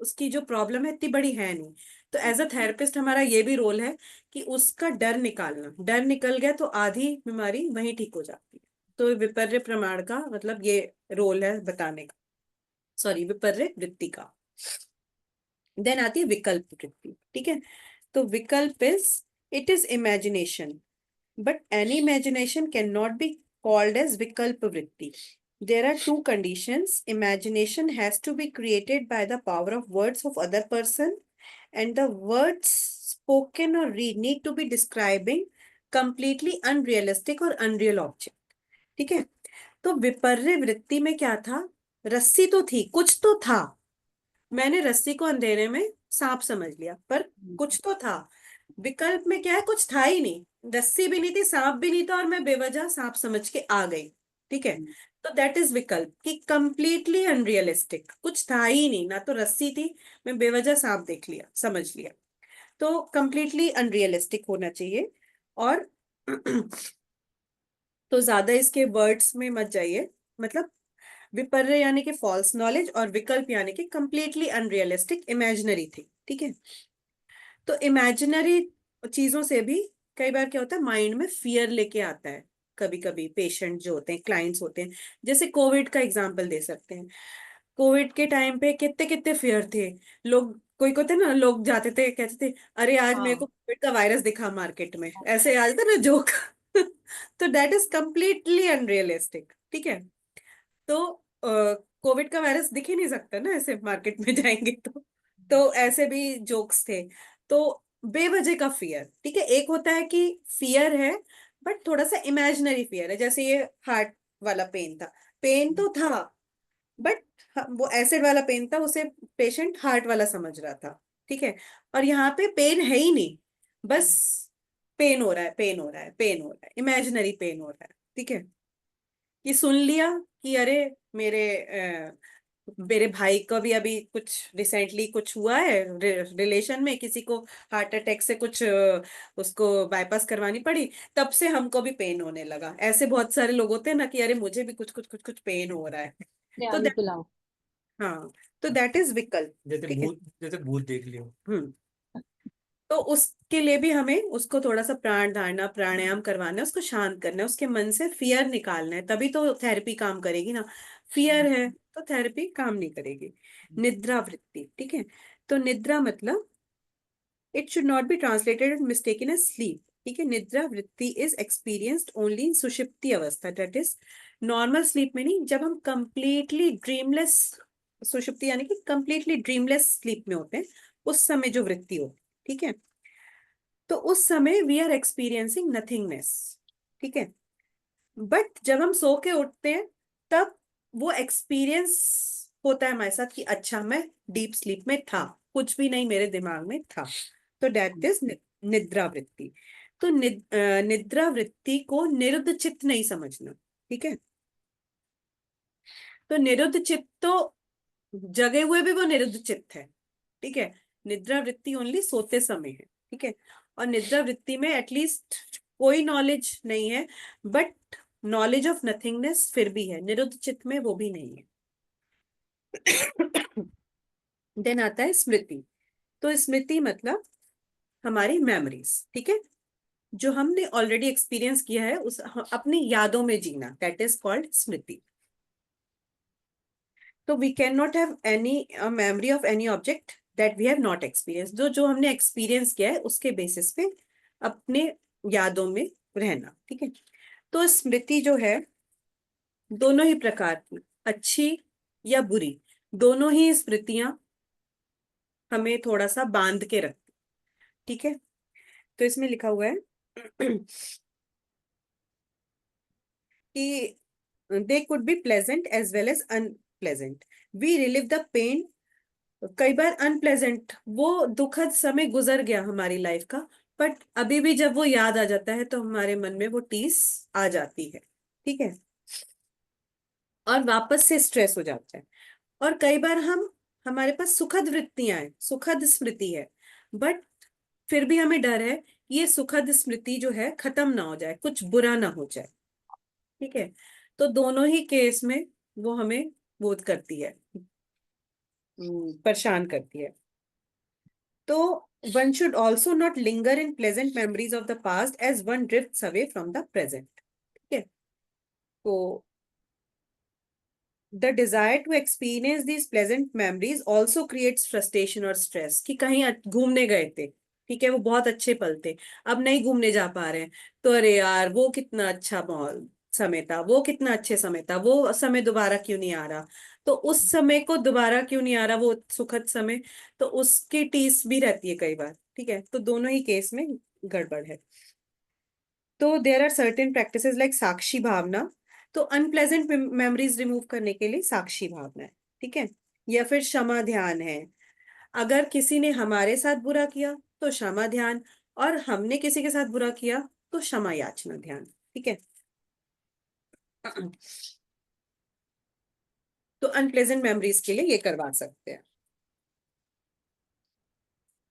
उसकी जो प्रॉब्लम है इतनी बड़ी है नहीं। तो एज अ थेरेपिस्ट हमारा ये भी रोल है कि उसका डर निकालना, डर निकल गया तो आधी बीमारी वहीं ठीक हो जाती है। तो विपर्य प्रमाण का मतलब ये रोल है बताने का, सॉरी विपर्य वृत्ति का। देन आती है विकल्प वृत्ति। ठीक है, तो विकल्प it is imagination, but any imagination cannot be called as vikalpa vritti. There are two conditions. Imagination has to be created by the power of words of other person, and the words spoken or read need to be describing completely unrealistic or unreal object. ठीक है, तो विपर्य वृत्ति में क्या था, रस्सी तो थी, कुछ तो था, मैंने रस्सी को अंधेरे में सांप समझ लिया, पर कुछ तो था। विकल्प में क्या है, कुछ था ही नहीं, रस्सी भी नहीं थी, सांप भी नहीं था, और मैं बेवजह सांप समझ के आ गई। ठीक है, तो दैट इज विकल्प, कि कंप्लीटली अनरियलिस्टिक, कुछ था ही नहीं, ना तो रस्सी थी, मैं बेवजह सांप देख लिया समझ लिया। तो कंप्लीटली अनरियलिस्टिक होना चाहिए। और तो ज्यादा इसके वर्ड्स में मत जाइए, मतलब विपर्य यानी कि फॉल्स नॉलेज, और विकल्प यानी कि कंप्लीटली अनरियलिस्टिक इमेजिनरी थी। ठीक है, तो इमेजिनरी चीजों से भी कई बार क्या होता है, माइंड में फियर लेके आता है। कभी कभी पेशेंट जो होते हैं, क्लाइंट्स होते हैं, जैसे कोविड का एग्जांपल दे सकते हैं। कोविड के टाइम पे कितने कितने फियर थे लोग, कोई को थे ना, लोग जाते थे कहते थे अरे आज मेरे को कोविड का वायरस दिखा मार्केट में, ऐसे आ जाता ना जोक। तो दैट इज कंप्लीटली अनरियलिस्टिक। ठीक है, तो कोविड का वायरस दिख ही नहीं सकता ना ऐसे मार्केट में जाएंगे तो ऐसे भी जोक्स थे। तो बेवजह का फियर, ठीक है, एक होता है कि फियर है बट थोड़ा सा इमेजिनरी फियर है, जैसे ये हार्ट वाला पेन था, पेन तो था बट वो एसिड वाला पेन था, उसे पेशेंट हार्ट वाला समझ रहा था। ठीक है, और यहाँ पे पेन है ही नहीं, बस पेन हो रहा है, पेन हो रहा है, पेन हो रहा है, इमेजिनरी पेन हो रहा है। ठीक है, ये सुन लिया कि अरे मेरे मेरे भाई को भी अभी कुछ रिसेंटली कुछ हुआ है, रिलेशन में किसी को हार्ट अटैक से कुछ उसको बाईपास करवानी पड़ी, तब से हमको भी पेन होने लगा। ऐसे बहुत सारे लोग होते हैं ना कि अरे मुझे भी कुछ कुछ कुछ कुछ पेन हो रहा है। तो आलू पुलाव। हाँ, तो दैट इज विकल्प। ठीक है, जैसे भूत देख लियो। तो उसके लिए भी हमें उसको थोड़ा सा प्राण धारणा प्राणायाम करवाना है, उसको शांत करना है, उसके मन से फियर निकालना है, तभी तो थेरेपी काम करेगी ना। फियर है तो थेरेपी काम नहीं करेगी। निद्रा वृत्ति। ठीक है, तो निद्रा मतलब it should not be translated mistaken as sleep. ठीक है, निद्रा वृत्ति इज एक्सपीरियंस्ड ओनली इन सुषुप्ति अवस्था, दैट इज नॉर्मल स्लीप में नहीं, जब हम कंप्लीटली ड्रीमलेस, सुषुप्ति यानी कि कंप्लीटली ड्रीमलेस स्लीप में होते हैं, उस समय जो वृत्ति होती है। ठीक है, तो उस समय वी आर एक्सपीरियंसिंग नथिंगनेस, ठीक है। बट जब हम सो के उठते हैं तब वो एक्सपीरियंस होता है हमारे साथ कि अच्छा मैं डीप स्लीप में था, कुछ भी नहीं मेरे दिमाग में था। तो दैट इज निद्रा वृत्ति। तो निद्रा वृत्ति को निरुद्ध चित्त नहीं समझना, ठीक है। तो निरुद्ध चित्त तो जगे हुए भी वो निरुद्ध चित्त है, ठीक है। निद्रा वृत्ति ओनली सोते समय है, ठीक है। और निद्रा वृत्ति में एटलीस्ट कोई नॉलेज नहीं है, बट नॉलेज ऑफ नथिंगनेस फिर भी है, निरुद्ध चित्त में वो भी नहीं है। देन आता है स्मृति। तो स्मृति मतलब हमारी मेमोरीज, ठीक है, जो हमने ऑलरेडी एक्सपीरियंस किया है उस अपनी यादों में जीना, दैट इज कॉल्ड स्मृति। तो we can not have any memory of any object that we have not experience. जो हमने एक्सपीरियंस किया है उसके बेसिस पे अपने यादों में रहना, ठीक है। तो स्मृति जो है दोनों ही प्रकार की, अच्छी या बुरी, दोनों ही स्मृतियां हमें थोड़ा सा बांध के रखती, ठीक है। तो इसमें लिखा हुआ है कि they could be pleasant as well as unpleasant, we relieve the pain. कई बार अनप्लेजेंट, वो दुखद समय गुजर गया हमारी लाइफ का, बट अभी भी जब वो याद आ जाता है तो हमारे मन में वो टीस आ जाती है, ठीक है, और वापस से स्ट्रेस हो जाता है। और कई बार हमारे पास सुखद वृत्तियां हैं, सुखद स्मृति है, बट फिर भी हमें डर है कि ये सुखद स्मृति जो है खत्म ना हो जाए, कुछ बुरा ना हो जाए, ठीक है। तो दोनों ही केस में वो हमें बोध करती है, परेशान करती है। तो one should also not linger in pleasant memories of the past as one drifts away from the present, ठीक है। तो the desire to experience these pleasant memories also creates frustration और stress, कि कहीं घूमने गए थे, ठीक है, वो बहुत अच्छे पल थे, अब नहीं घूमने जा पा रहे हैं, तो अरे यार वो कितना अच्छा माहौल समय था, वो कितना अच्छे समय था, वो समय दोबारा क्यों नहीं आ रहा, तो उस समय को दोबारा क्यों नहीं आ रहा वो सुखद समय, तो उसकी टीस भी रहती है कई बार, ठीक है। तो दोनों ही केस में गड़बड़ है। तो there are certain practices like sakshi bhavana. तो अनप्लेजेंट मेमोरीज रिमूव करने के लिए साक्षी भावना है, ठीक है, या फिर क्षमा ध्यान है। अगर किसी ने हमारे साथ बुरा किया तो क्षमा ध्यान, और हमने किसी के साथ बुरा किया तो क्षमा याचना ध्यान, ठीक है। तो अनप्लेजेंट मेमोरीज के लिए ये करवा सकते हैं।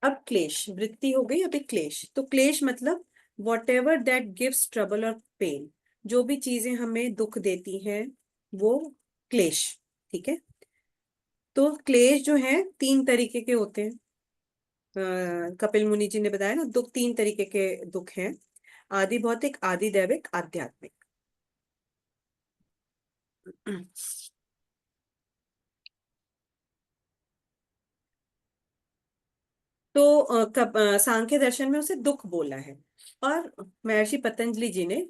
अब क्लेश वृत्ति हो गई, अभी क्लेश। तो क्लेश मतलब what ever that gives trouble और पेन, जो भी चीजें हमें दुख देती हैं वो क्लेश, ठीक है। तो क्लेश जो है 3 तरीके के होते हैं। कपिल मुनि जी ने बताया ना, दुख 3 तरीके के दुख हैं, आदि भौतिक, आदि दैविक, आध्यात्मिक। तो सांख्य दर्शन में उसे दुख बोला है, और महर्षि पतंजलि जी ने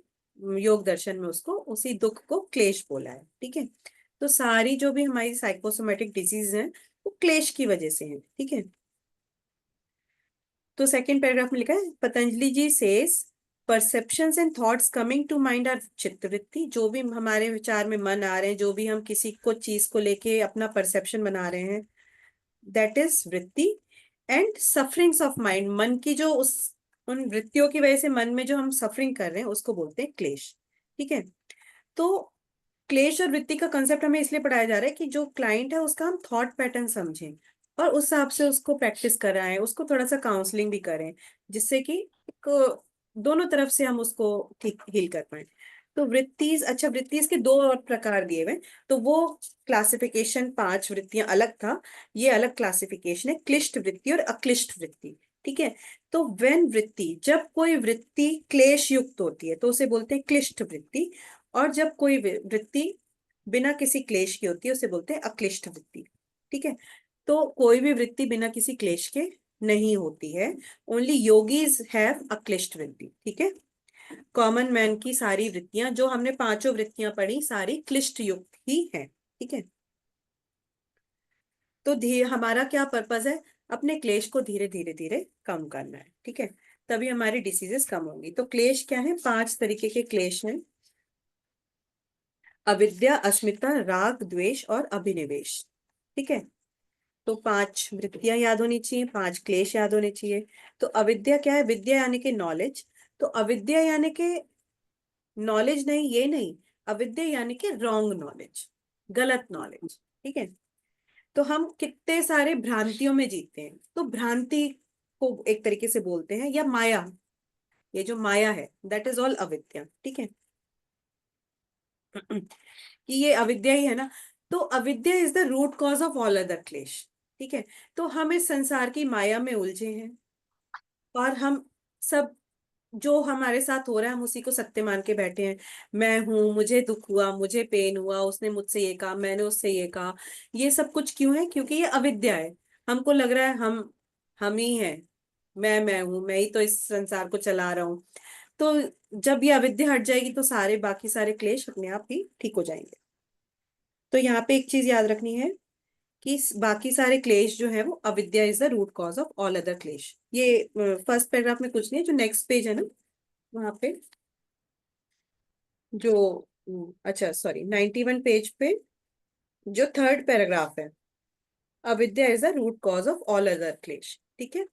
योग दर्शन में उसको उसी दुख को क्लेश बोला है, ठीक है। तो सारी जो भी हमारी साइकोसोमेटिक डिजीज हैं वो क्लेश की वजह से है, ठीक है। तो सेकंड पैराग्राफ में लिखा है, Patanjali ji says perceptions and thoughts coming to mind are chittavritti. जो भी हमारे विचार में मन आ रहे हैं, जो भी हम किसी को चीज को लेके अपना परसेप्शन बना रहे हैं, दैट इज वृत्ति। एंड सफरिंग्स ऑफ माइंड, मन की जो उन वृत्तियों की वजह से मन में जो हम सफरिंग कर रहे हैं उसको बोलते हैं क्लेश, ठीक है। तो क्लेश और वृत्ति का कंसेप्ट हमें इसलिए पढ़ाया जा रहा है कि जो क्लाइंट है उसका हम थॉट पैटर्न समझें और उस हिसाब से उसको प्रैक्टिस कराएं, उसको थोड़ा सा काउंसलिंग भी करें, जिससे कि दोनों तरफ से हम उसको ठीक हील कर पाए। तो वृत्तिज, अच्छा वृत्तिज के 2 और प्रकार दिए हुए, तो वो क्लासिफिकेशन 5 वृत्तियां अलग था, ये अलग क्लासिफिकेशन है, क्लिष्ट वृत्ति और अक्लिष्ट वृत्ति, ठीक है। तो वेन वृत्ति, जब कोई वृत्ति क्लेश युक्त होती है तो उसे बोलते हैं क्लिष्ट वृत्ति, और जब कोई वृत्ति बिना किसी क्लेश की होती है उसे बोलते हैं अक्लिष्ट वृत्ति, ठीक है। तो कोई भी वृत्ति बिना किसी क्लेश के नहीं होती है, ओनली योगीज हैव अक्लिष्ट वृत्ति, ठीक है। कॉमन मैन की सारी वृत्तियां, जो हमने 5 वृत्तियां पढ़ी, सारी क्लिष्ट युक्त ही है, ठीक है। तो हमारा क्या पर्पज है, अपने क्लेश को धीरे धीरे धीरे कम करना है, ठीक है। तभी हमारी डिसीजेस कम होंगी। तो क्लेश क्या है? 5 तरीके के क्लेश हैं: अविद्या, अस्मिता, राग, द्वेष और अभिनिवेश। ठीक है, तो 5 वृत्तियां याद होनी चाहिए, 5 क्लेश याद होने चाहिए। तो अविद्या क्या है? विद्या यानी कि नॉलेज। तो अविद्या यानी कि नॉलेज नहीं, ये नहीं, अविद्या यानी कि रॉन्ग नॉलेज, गलत नॉलेज। ठीक है, तो हम कितने सारे भ्रांतियों में जीते हैं। तो भ्रांति को एक तरीके से बोलते हैं, या माया, ये जो माया है दैट इज ऑल अविद्या। ठीक है, कि ये अविद्या ही है ना। तो avidya is the root cause of all other klesha. ठीक है, तो हम इस संसार की माया में उलझे हैं, और हम सब जो हमारे साथ हो रहा है हम उसी को सत्य मान के बैठे हैं। मैं हूं, मुझे दुख हुआ, मुझे पेन हुआ, उसने मुझसे ये कहा, मैंने उससे ये कहा। ये सब कुछ क्यों है? क्योंकि ये अविद्या है। हमको लग रहा है हम ही हैं, मैं हूं, मैं ही तो इस संसार को चला रहा हूँ। तो जब ये अविद्या हट जाएगी तो सारे बाकी सारे क्लेश अपने आप ही ठीक हो जाएंगे। तो यहाँ पे एक चीज याद रखनी है कि बाकी सारे क्लेश जो है वो avidya is the root cause of all other klesha. ये फर्स्ट पैराग्राफ में कुछ नहीं है, जो नेक्स्ट पेज है ना वहां पे जो अच्छा सॉरी 91 पेज पे जो थर्ड पैराग्राफ है, avidya is the root cause of all other klesha. ठीक है,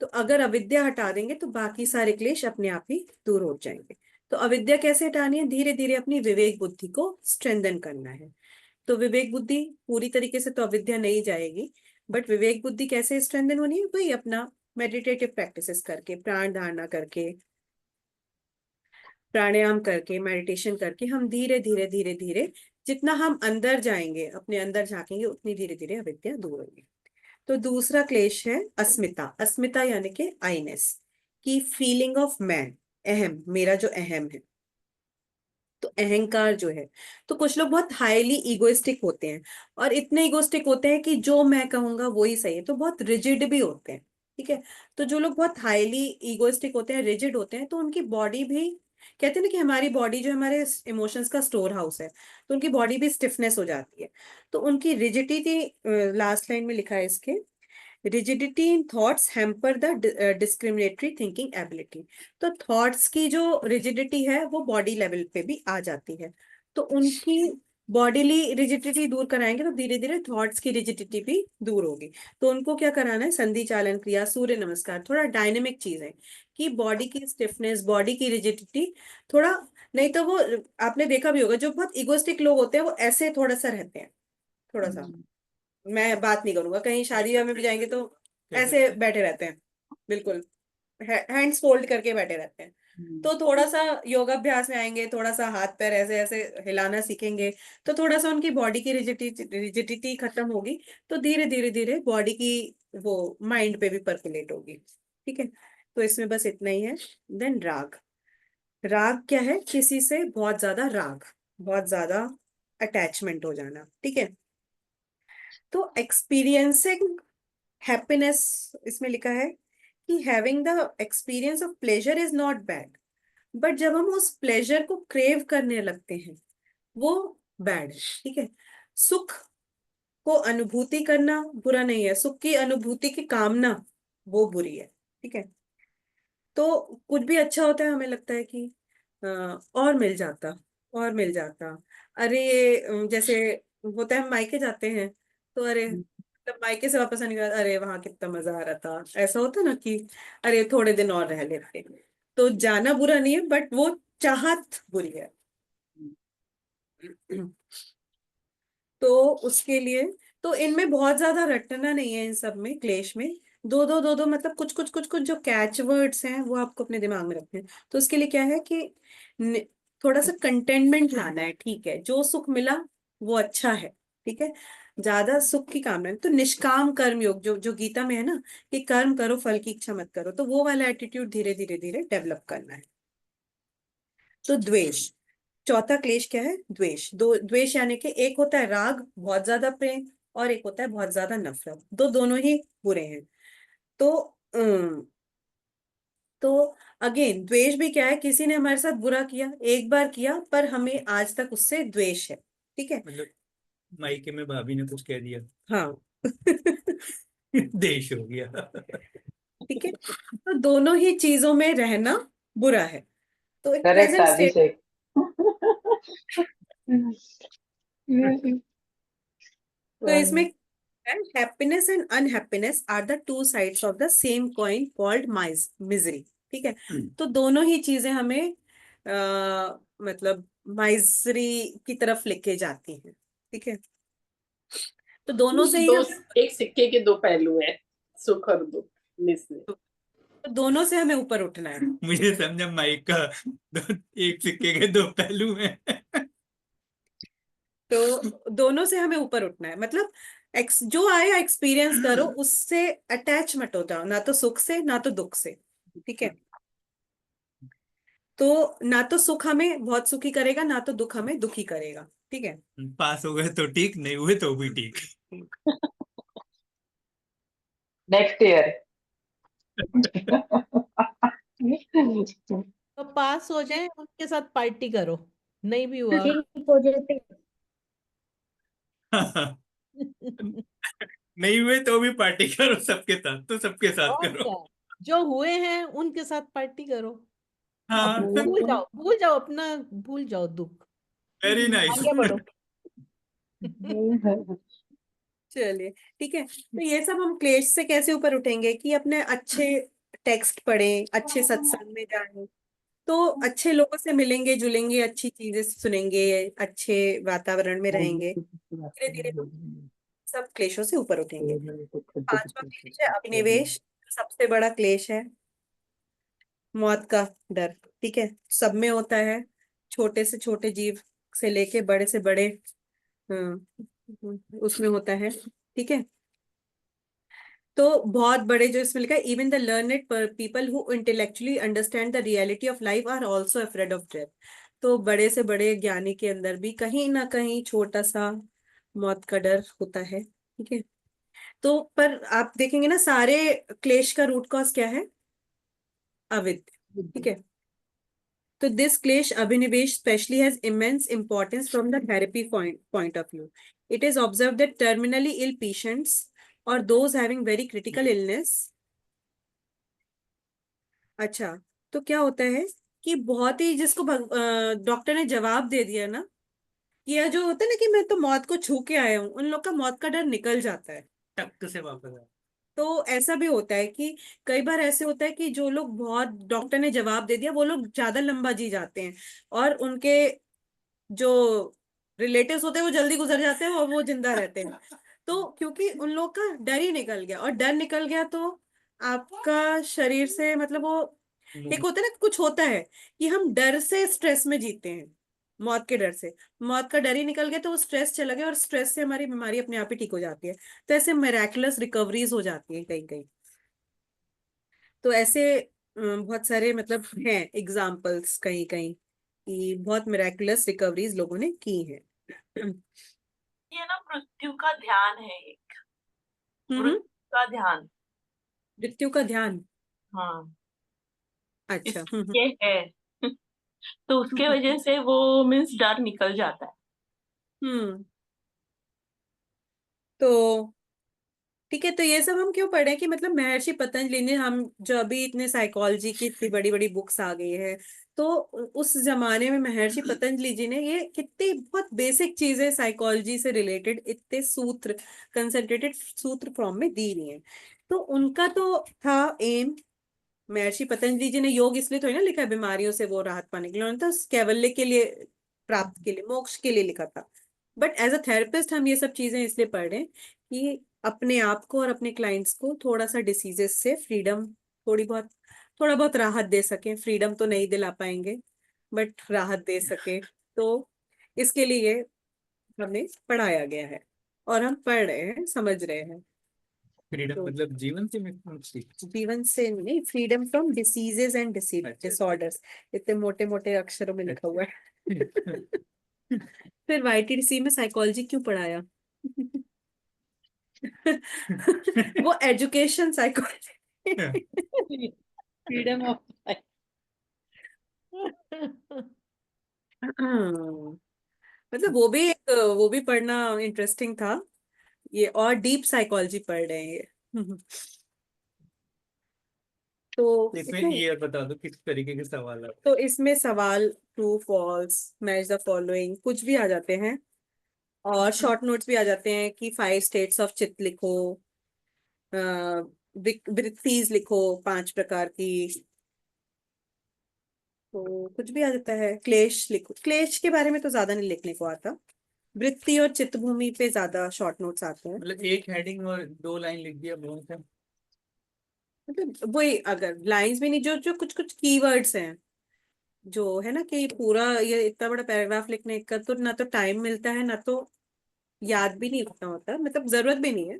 तो अगर अविद्या हटा देंगे तो बाकी सारे क्लेश अपने आप ही दूर हो जाएंगे। तो अविद्या कैसे हटानी है? धीरे धीरे अपनी विवेक बुद्धि को स्ट्रेंथन करना है। तो विवेक बुद्धि पूरी तरीके से तो अविद्या नहीं जाएगी, बट विवेक बुद्धि कैसे स्ट्रेंथन होनी है? वही अपना मेडिटेटिव प्रैक्टिसेस करके, प्राण धारणा करके, प्राणायाम करके, मेडिटेशन करके हम धीरे धीरे धीरे धीरे जितना हम अंदर जाएंगे, अपने अंदर झांकेंगे, उतनी धीरे धीरे अविद्या दूर होगी। तो दूसरा क्लेश है अस्मिता। अस्मिता यानी कि आईनेस, की फीलिंग ऑफ मैन, अहम, मेरा जो अहम है। तो अहंकार जो है, तो कुछ लोग बहुत हाईली इगोइस्टिक होते हैं, और इतने इगोइस्टिक होते हैं कि जो मैं कहूंगा वो ही सही है, तो बहुत रिजिड भी होते हैं। ठीक है, तो जो लोग बहुत हाईली इगोइस्टिक होते हैं, रिजिड होते हैं, तो उनकी बॉडी भी, कहते हैं ना कि हमारी बॉडी जो हमारे इमोशंस का स्टोर हाउस है, तो उनकी बॉडी भी स्टिफनेस हो जाती है। तो उनकी रिजिडिटी, लास्ट लाइन में लिखा है इसके, rigidity in thoughts hamper the discriminatory thinking ability. तो थॉट्स की जो रिजिडिटी है वो बॉडी लेवल पे भी आ जाती है। तो उनकी बॉडीली रिजिडिटी दूर कराएंगे तो धीरे धीरे थॉट्स की रिजिडिटी भी दूर होगी। तो उनको क्या कराना है? संधि चालन क्रिया, सूर्य नमस्कार, थोड़ा डायनेमिक चीज है कि बॉडी की स्टिफनेस, बॉडी की रिजिडिटी थोड़ा, नहीं तो वो आपने देखा भी होगा जो बहुत इगोइस्टिक लोग होते हैं वो ऐसे थोड़ा सा रहते हैं, थोड़ा सा, मैं बात नहीं करूंगा, कहीं शादी ब्याह में भी जाएंगे तो ऐसे बैठे रहते हैं, बिल्कुल हैंड्स फोल्ड करके बैठे रहते हैं। तो थोड़ा सा योगाभ्यास में आएंगे, थोड़ा सा हाथ पैर ऐसे ऐसे हिलाना सीखेंगे, तो थोड़ा सा उनकी बॉडी की रिजिडिटी खत्म होगी, तो धीरे धीरे धीरे बॉडी की वो माइंड पे भी परकुलेट होगी। ठीक है, तो इसमें बस इतना ही है। देन राग। राग क्या है? किसी से बहुत ज्यादा राग, बहुत ज्यादा अटैचमेंट हो जाना। ठीक है, तो एक्सपीरियंसिंग हैप्पीनेस, इसमें लिखा है कि having the experience of pleasure is not bad, but जब हम उस प्लेजर को क्रेव करने लगते हैं वो बैड है। ठीक है, सुख को अनुभूति करना बुरा नहीं है, सुख की अनुभूति की कामना वो बुरी है। ठीक है, तो कुछ भी अच्छा होता है हमें लगता है कि और मिल जाता, और मिल जाता। अरे जैसे होता है हम मायके जाते हैं तो अरे, मतलब मायके से वापस आने के बाद अरे वहां कितना मजा आ रहा था, ऐसा होता ना कि अरे थोड़े दिन और रह लेते। तो जाना बुरा नहीं है, बट वो चाहत बुरी है। तो उसके लिए, तो इनमें बहुत ज्यादा रटना नहीं है, इन सब में क्लेश में दो दो मतलब कुछ कुछ कुछ कुछ जो कैच वर्ड्स हैं वो आपको अपने दिमाग में रखने हैं। तो उसके लिए क्या है कि न- थोड़ा सा कंटेनमेंट लाना है। ठीक है, जो सुख मिला वो अच्छा है। ठीक है, ज्यादा सुख की कामना नहीं। तो निष्काम कर्म योग जो गीता में है ना, कि कर्म करो फल की इच्छा मत करो, तो वो वाला एटीट्यूड धीरे धीरे धीरे डेवलप करना है। तो द्वेष, चौथा क्लेश क्या है? द्वेष। दो द्वेष यानी कि एक होता है राग, बहुत ज्यादा प्रेम, और एक होता है बहुत ज्यादा नफरत। दोनों ही बुरे हैं। तो तो अगेन द्वेष भी क्या है? किसी ने हमारे साथ बुरा किया, एक बार किया, पर हमें आज तक उससे द्वेष है। ठीक है, मतलब मायके में भाभी ने कुछ कह दिया, हाँ देश हो गया। ठीक है, तो दोनों ही चीजों में रहना बुरा है। तो एक करेक्ट प्रेजेंट स्टेट, अभिषेक। तो इसमें happiness and unhappiness are the two sides of the same coin called misery. ठीक है, तो दोनों ही चीजें हमें मतलब माइजरी की तरफ लेके जाती हैं। ठीक है, तो दोनों से ही दो, एक सिक्के के दो पहलू हैं, सुख और दुख मिसरी। तो दोनों से हमें ऊपर उठना है। मुझे समझा माइक का एक सिक्के के दो पहलू हैं। तो दोनों से हमें ऊपर उठना है, मतलब जो आया एक्सपीरियंस करो, उससे अटैच मत हो जाओ, ना तो सुख से ना तो दुख से। ठीक है, तो ना तो सुख हमें बहुत सुखी करेगा, ना तो दुख हमें दुखी करेगा। ठीक है, पास हो गए तो ठीक, नहीं हुए तो भी ठीक। Next year. तो पास हो जाए उनके साथ पार्टी करो, नहीं भी हुआ ठीक हो जाते। नहीं हुए तो भी पार्टी करो सबके साथ, तो सबके साथ और करो। क्या, जो हुए हैं उनके साथ पार्टी करो, हाँ, भूल जाओ अपना, भूल जाओ दुख, वेरी नाइस। आगे बढ़ो। चलिए ठीक है, तो ये सब हम क्लेश से कैसे ऊपर उठेंगे कि अपने अच्छे टेक्स्ट पढ़ें, अच्छे सत्संग में जाएं, तो अच्छे लोगों से मिलेंगे जुलेंगे, अच्छी चीजें सुनेंगे, अच्छे वातावरण में रहेंगे, धीरे धीरे हम सब क्लेशों से ऊपर उठेंगे। पांचवा क्लेश है अभिनिवेश, सबसे बड़ा क्लेश है मौत का डर। ठीक है, सब में होता है, छोटे से छोटे जीव से लेके बड़े से बड़े उसमें होता है। ठीक है, तो बहुत बड़े जो इसमें लिखा है, even the learned people who intellectually understand the reality of life are also afraid of death. तो बड़े से बड़े ज्ञानी के अंदर भी कहीं ना कहीं छोटा सा मौत का डर होता है। ठीक है, तो पर आप देखेंगे ना, सारे क्लेश का रूट कॉज क्या है? अविद्या। ठीक है, तो this clash abhinivesh especially has immense importance from the therapy point of view. It is observed that terminally ill patients or those having very critical illness, अच्छा, तो क्या होता है कि बहुत ही जिसको डॉक्टर ने जवाब दे दिया ना, कि यह जो होता है ना कि मैं तो मौत को छू के आया हूँ, उन लोग का मौत का डर निकल जाता है। टक से वापस आ। तो ऐसा भी होता है कि कई बार ऐसे होता है कि जो लोग बहुत डॉक्टर ने जवाब दे दिया, वो लोग ज्यादा लंबा जी जाते हैं, और उनके जो रिलेटिव्स होते हैं वो जल्दी गुजर जाते हैं और वो जिंदा रहते हैं। तो क्योंकि उन लोग का डर ही निकल गया, और डर निकल गया तो आपका शरीर से मतलब वो एक होता है ना, कुछ होता है कि हम डर से स्ट्रेस में जीते हैं, मौत के डर से। मौत का डर ही निकल गया तो वो स्ट्रेस चला गया, और स्ट्रेस से हमारी बीमारी अपने आप ही ठीक हो जाती है। तो ऐसे मेराकुलस रिकवरीज हो जाती है कहीं कहीं। तो ऐसे बहुत सारे मतलब हैं एग्जाम्पल्स कहीं कहीं कि बहुत मिराकुलस रिकवरीज लोगों ने की हैं। ये ना मृत्यु का ध्यान है एक, हम्म, मृत्यु का ध्यान। मृत्यु का ध्यान, हाँ, अच्छा। ये है। तो उसके वजह से वो मीन्स डर निकल जाता है। हम्म, तो ठीक है, तो ये सब हम क्यों पढ़े हैं कि मतलब महर्षि पतंजलि ने, हम जो अभी इतने साइकोलॉजी की इतनी बड़ी बड़ी बुक्स आ गई है, तो उस जमाने में महर्षि पतंजलि जी ने ये कितनी बहुत बेसिक चीजें साइकोलॉजी से रिलेटेड इतने सूत्र, कंसंट्रेटेड सूत्र फॉर्म में दी हुई हैं। तो उनका तो था एम, महर्षि पतंजलि जी ने योग इसलिए थोड़ी ना लिखा है बीमारियों से वो राहत पाने के लिए, उन्होंने तो कैवल्य के लिए, प्राप्त के लिए, मोक्ष के लिए लिखा था। बट एज अ थेरेपिस्ट हम ये सब चीजें इसलिए पढ़ रहे हैं कि अपने आप को और अपने क्लाइंट्स को थोड़ा सा डिसीजेस से फ्रीडम, थोड़ा बहुत राहत दे सकें। फ्रीडम तो नहीं दिला पाएंगे, बट राहत दे सके, तो इसके लिए हमें पढ़ाया गया है, और हम पढ़ रहे हैं, समझ रहे हैं। फ्रीडम तो मतलब जीवन से मुक्ति। जीवन से नहीं, फ्रीडम फ्रॉम डिसीजेज एंड अच्छा। डिसऑर्डर्स, इतने मोटे मोटे अक्षरों में लिखा हुआ है। फिर वाईटीसी में साइकोलॉजी क्यों पढ़ाया? वो एजुकेशन साइकोलॉजी। फ्रीडम ऑफ मतलब वो भी पढ़ना इंटरेस्टिंग था, ये और डीप साइकोलॉजी पढ़ रहे हैं ये। तो इसमें इसमें ये बता दो किस तरीके के सवाल है। तो इसमें सवाल true false, match the following, कुछ भी आ जाते हैं, और शॉर्ट नोट्स भी आ जाते हैं कि 5 स्टेट्स ऑफ चित्त लिखो, वृत्तिज लिखो 5 प्रकार की, तो कुछ भी आ जाता है। क्लेश लिखो, क्लेश के बारे में तो ज्यादा नहीं लिखने को आता, वृत्ति और चित्त भूमि पे ज्यादा शॉर्ट नोट्स आते हैं। मतलब एक हेडिंग और 2 लाइन लिख दिया बहुत है। मतलब वही, अगर लाइंस भी नहीं, जो जो कुछ कुछ कीवर्ड्स हैं, जो है ना, कि पूरा ये इतना बड़ा पैराग्राफ लिखने का तो ना तो टाइम मिलता है, ना तो याद भी नहीं रखना होता, मतलब जरूरत भी नहीं है।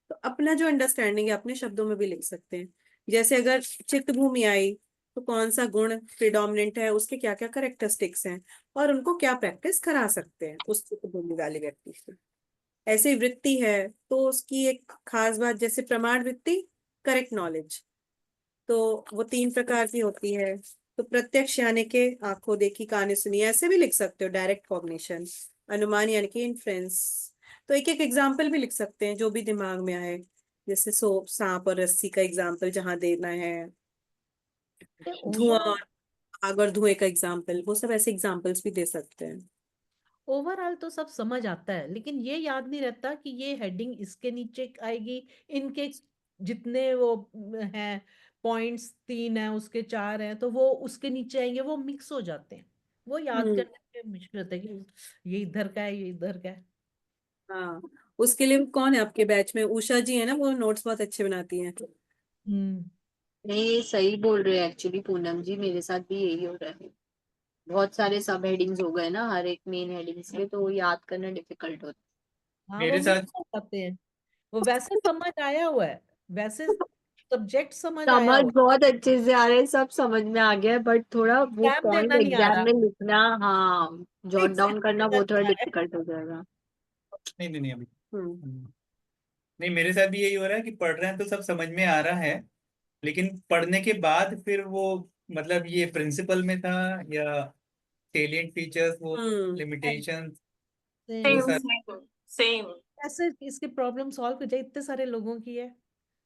तो अपना जो अंडरस्टैंडिंग है अपने शब्दों में भी लिख सकते हैं। जैसे अगर चित्त भूमि आई तो कौन सा गुण प्रिडोमिनेंट है, उसके क्या क्या करेक्टरिस्टिक्स हैं, और उनको क्या प्रैक्टिस करा सकते हैं उस चित्त भूमि वाली व्यक्ति से। ऐसे ही वृत्ति है तो उसकी एक खास बात, जैसे प्रमाण वृत्ति, करेक्ट नॉलेज, तो वो 3 प्रकार की होती है। तो प्रत्यक्ष यानी कि आंखों देखी काने सुनी, ऐसे भी लिख सकते हो, डायरेक्ट कॉग्निशन। अनुमान यानी कि इन्फ्रेंस। तो एक एक एग्जाम्पल भी लिख सकते हैं जो भी दिमाग में आए, जैसे सांप और रस्सी का एग्जाम्पल जहां देना है, धुआं ओवरऑल और आग और धुएं का एग्जाम्पल, वो सब ऐसे एग्जाम्पल्स भी दे सकते हैं। ओवरऑल तो सब समझ आता है, लेकिन ये याद नहीं रहता कि ये हेडिंग इसके नीचे आएगी, इनके जितने वो हैं पॉइंट्स 3 हैं उसके 4 हैं तो वो उसके नीचे आएंगे, वो मिक्स हो जाते हैं। वो याद हम्म। करने में मुश्किल होता है कि ये इधर का है, ये इधर का है। हाँ, उसके लिए कौन है आपके बैच में? उषा जी है ना, वो नोट्स बहुत अच्छे बनाती हैं। हम्म। नहीं, ये सही बोल रहे हैं एक्चुअली पूनम जी, मेरे साथ भी यही हो रहा है। बहुत सारे सब हेडिंग्स हो गए ना हर एक मेन हेडिंग्स के, तो याद करना डिफिकल्ट होता हाँ, वो मेरे मिक्स साथ हो जाते हैं। वो वैसे समझ आया हुआ है, वैसे सब्जेक्ट समझ है। आया समझ हुआ बहुत अच्छे से आ रहे हैं, सब समझ में आ गया है, बट थोड़ा है, वो एग्जाम पॉइंट देना नहीं आ एग्जाम रहा। में लिखना, हाँ, जॉट डाउन करना वो थोड़ा अच्छा है। डिफिकल्ट हो जाएगा। नहीं नहीं नहीं अभी। हम्म। नहीं मेरे साथ भी यही हो रहा है कि पढ़ रहे हैं तो सब समझ में आ रहा है, लेकिन पढ़ने के बाद फिर वो मतलब ये प्रिंसिपल में था या सेलिएंट फीचर्स, वो हम्म। लिमिटेशन, वो सेम। सेम सारे। Same same. कैसे इसकी प्रॉब्लम सॉल्व हो जाए, इतने सारे लोगों की है।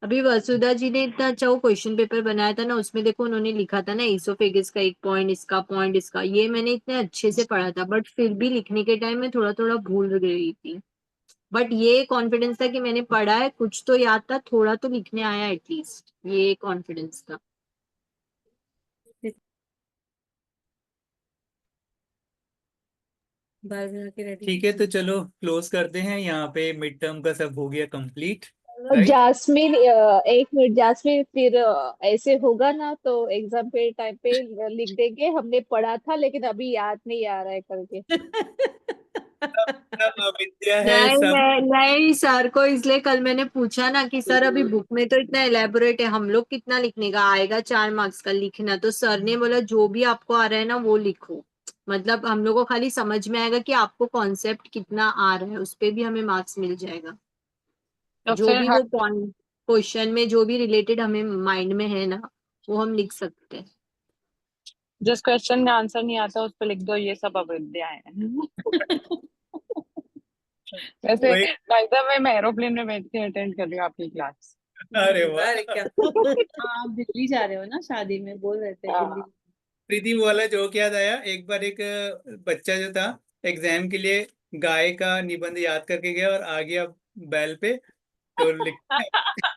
अभी वसुधा जी ने इतना अच्छा वो क्वेश्चन पेपर बनाया था ना, उसमें देखो उन्होंने लिखा था ना, इसोफेगिस का एक पॉइंट इसका, ये मैंने इतने अच्छे से पढ़ा था, बट फिर भी लिखने के टाइम में थोड़ा थोड़ा भूल गई थी। बट ये कॉन्फिडेंस था कि मैंने पढ़ा है, कुछ तो याद था, थोड़ा तो लिखने आया एटलीस्ट, ये कॉन्फिडेंस था। बाल बना के रेडी। ठीक है तो चलो क्लोज करते हैं यहाँ पे, मिड टर्म का सब हो गया कंप्लीट, राइट। जास्मिन, एक मिनट जास्मिन, फिर ऐसे होगा ना तो एग्जाम पे टाइम पे लिख देंगे हमने पढ़ा था लेकिन अभी याद नहीं आ रहा है करके। सब अविद्या है नहीं सब। नहीं नहीं, सर को इसलिए कल मैंने पूछा ना कि सर अभी बुक में तो इतना एलेबोरेट है, हम लोग कितना लिखने का आएगा, 4 मार्क्स का लिखना, तो सर ने बोला जो भी आपको आ रहा है ना वो लिखो, मतलब हम लोग को खाली समझ में आएगा कि आपको कॉन्सेप्ट कितना आ रहा है, उस पे भी हमें मार्क्स मिल जाएगा। तो जो फिर भी वो पॉइंट क्वेश्चन में जो भी रिलेटेड हमें माइंड में है ना, वो हम लिख सकते हैं। जिस क्वेश्चन में आंसर नहीं आता उस पर लिख दो ये सब अविद्याएं हैं। वैसे वही। बाय द वे मैं एरोप्लेन में बैठ के अटेंड कर रही हूँ आपकी क्लास। अरे वाह। अरे क्या! हाँ, आप दिल्ली जा रहे हो ना, शादी में बोल रहे थे दिल्ली। हाँ। प्रीति वो वाला जोक याद आया, एक बार एक बच्चा जो था एग्जाम के लिए गाय का निबंध याद करके गया और आ गया बैल पे, तो लिखा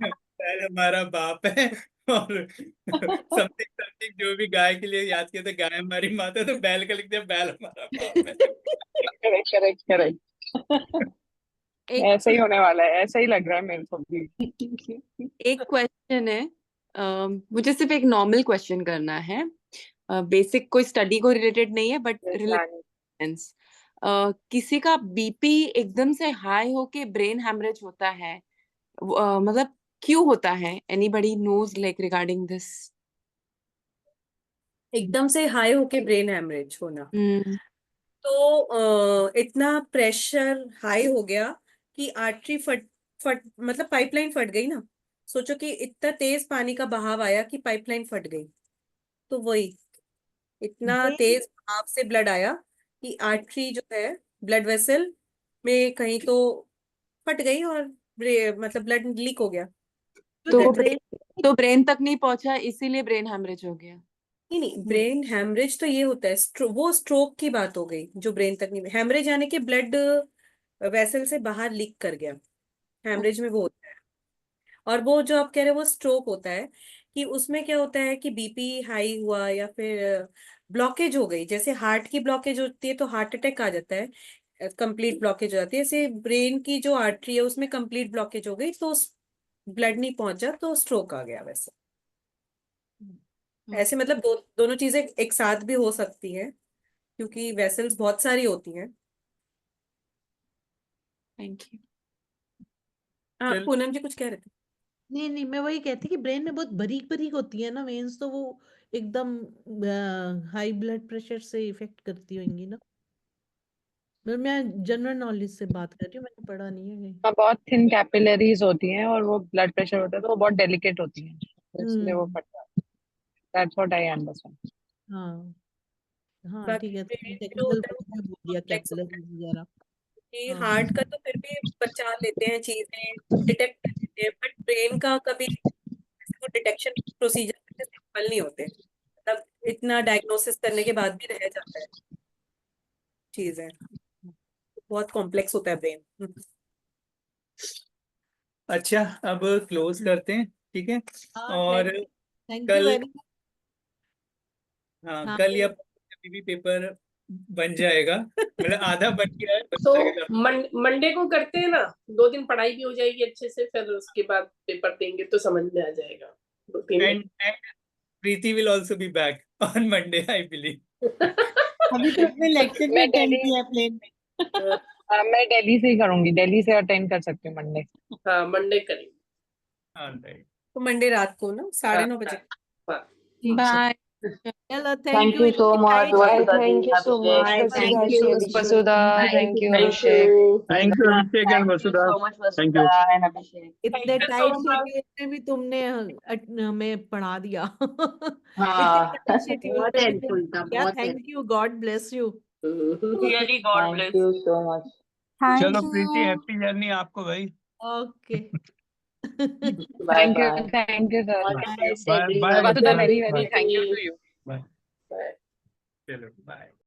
बैल हमारा बाप है, और समथिंग समथिंग जो भी गाय के लिए याद किया था, गाय हमारी माता, तो बैल का लिख दिया बैल हमारा बाप है। Correct correct correct. एक ऐसा ही होने वाला है, ऐसा ही लग रहा है मेरे को भी। एक क्वेश्चन है, मुझे सिर्फ एक नॉर्मल क्वेश्चन करना है, बेसिक, कोई स्टडी को रिलेटेड नहीं है बट रिलेटेड। किसी का बीपी एकदम से हाई होके ब्रेन हैमरेज होता है, मतलब क्यों होता है? Anybody knows like regarding this? एकदम से हाई होके ब्रेन हैमरेज होना, हम्म। तो इतना प्रेशर हाई हो गया कि आर्टरी फट फट मतलब पाइपलाइन फट गई ना। सोचो कि इतना तेज पानी का बहाव आया कि पाइपलाइन फट गई, तो वही इतना ब्रेन तेज बहाव से ब्लड आया कि आर्टरी जो है, ब्लड वेसल में कहीं तो फट गई, और मतलब ब्लड लीक हो गया। तो वो ब्रेन तो ब्रेन तक नहीं पहुंचा, इसीलिए ब्रेन हैमरेज हो गया। नहीं, ब्रेन हैमरेज तो ये होता है, वो स्ट्रोक की बात हो गई, जो ब्रेन तक नहीं। हैमरेज यानी कि ब्लड वेसल से बाहर लीक कर गया, हैमरेज में वो होता है। और वो जो आप कह रहे हो वो स्ट्रोक होता है, कि उसमें क्या होता है कि बीपी हाई हुआ या फिर ब्लॉकेज हो गई। जैसे हार्ट की ब्लॉकेज होती है तो हार्ट अटैक आ जाता है, कंप्लीट ब्लॉकेज हो जाती है। ऐसे ब्रेन की जो आर्टरी है उसमें कंप्लीट ब्लॉकेज हो गई तो ब्लड नहीं पहुंचा तो स्ट्रोक आ गया। वैसे ऐसे मतलब दोनों चीजें एक साथ भी हो सकती हैं, क्योंकि वेसल्स बहुत सारी होती हैं। Thank you. हाँ, चल पूनम जी कुछ कह रहे थे। नहीं नहीं, मैं वही कहती कि ब्रेन में बहुत बारीक बारीक होती है ना वेन्स, तो वो एकदम हाई ब्लड प्रेशर से इफेक्ट करती होंगी ना। मतलब मैं जनरल नॉलेज से बात कर रही हूँ, मैंने पढ़ा नहीं है कहीं। हाँ, बहुत थिन कैपिलरीज होती हैं और वो ब्लड प्रेशर होता है तो वो बहुत डेलिकेट होती हैं, तो इसलिए वो फट जाती है। That's what I understand. हाँ हाँ, ठीक बाकी है, ब्रेन जो टेक्निकल होता है वो वर्ड में बहुत बोल दिया कॉम्प्लेक्स होता है, कैपिलरीज वगैरह। कि हाँ हार्ट का तो फिर भी पहचान लेते हैं चीजें, डिटेक्ट कर लेते हैं, बट ब्रेन का कभी ऐसे वो डिटेक्शन प्रोसीजर सिंपल नहीं होते, मतलब इतना डायग्नोसिस करने के बाद भी रह जाता है चीजें, बहुत कॉम्प्लेक्स होता है ब्रेन। अच्छा, अब क्लोज करते हैं, ठीक है। हाँ, और थैंक यू कल, वेरी मच। हाँ हाँ कल या कभी भी पेपर बन जाएगा, मतलब आधा बन गया है, बन तो जाएगा। मंडे को करते हैं ना, 2 दिन पढ़ाई भी हो जाएगी अच्छे से, फिर उसके बाद पेपर देंगे तो समझ में आ जाएगा 2-3 दिन। And Preeti will also be back on Monday, I believe. अभी तो अपने लेक्चर भी मैं अटेंड दिल्ली किया है प्लेन में। मैं दिल्ली से ही करूंगी, दिल्ली से अटेंड कर सकती हूँ मंडे। हाँ, मंडे करेंगे। ऑलराइट, तो मंडे रात को ना हाँ 9:30 बजे। हाँ। ठीक है, बाय। चलो thank thank you, you so इतनी much tight Vasudha ji, thank you so Abhishek. Much thank Vasudha you ji, Abhishek. Vasudha, thank thank you you thank Abhishek. You. Thank you Abhishek and thank you Vasudha, so much thank you. Vasudha and Abhishek. इतने Thank you tight so much. Schedule में भी तुमने हमें पढ़ा दिया। इतने हाँ, टाइट शेड्यूल बहुत में भी हेल्पफुल तुमने था, किया, बहुत thank you, god bless you. Really god bless. Thank you so much. चलो thank Preeti, you. Happy journey आपको भाई। Okay. Bye thank you, bye. Thank you sir. All the best bye bye everyone. Vasudha, Vasudha, very very bye thank you to you. Bye. चलो bye.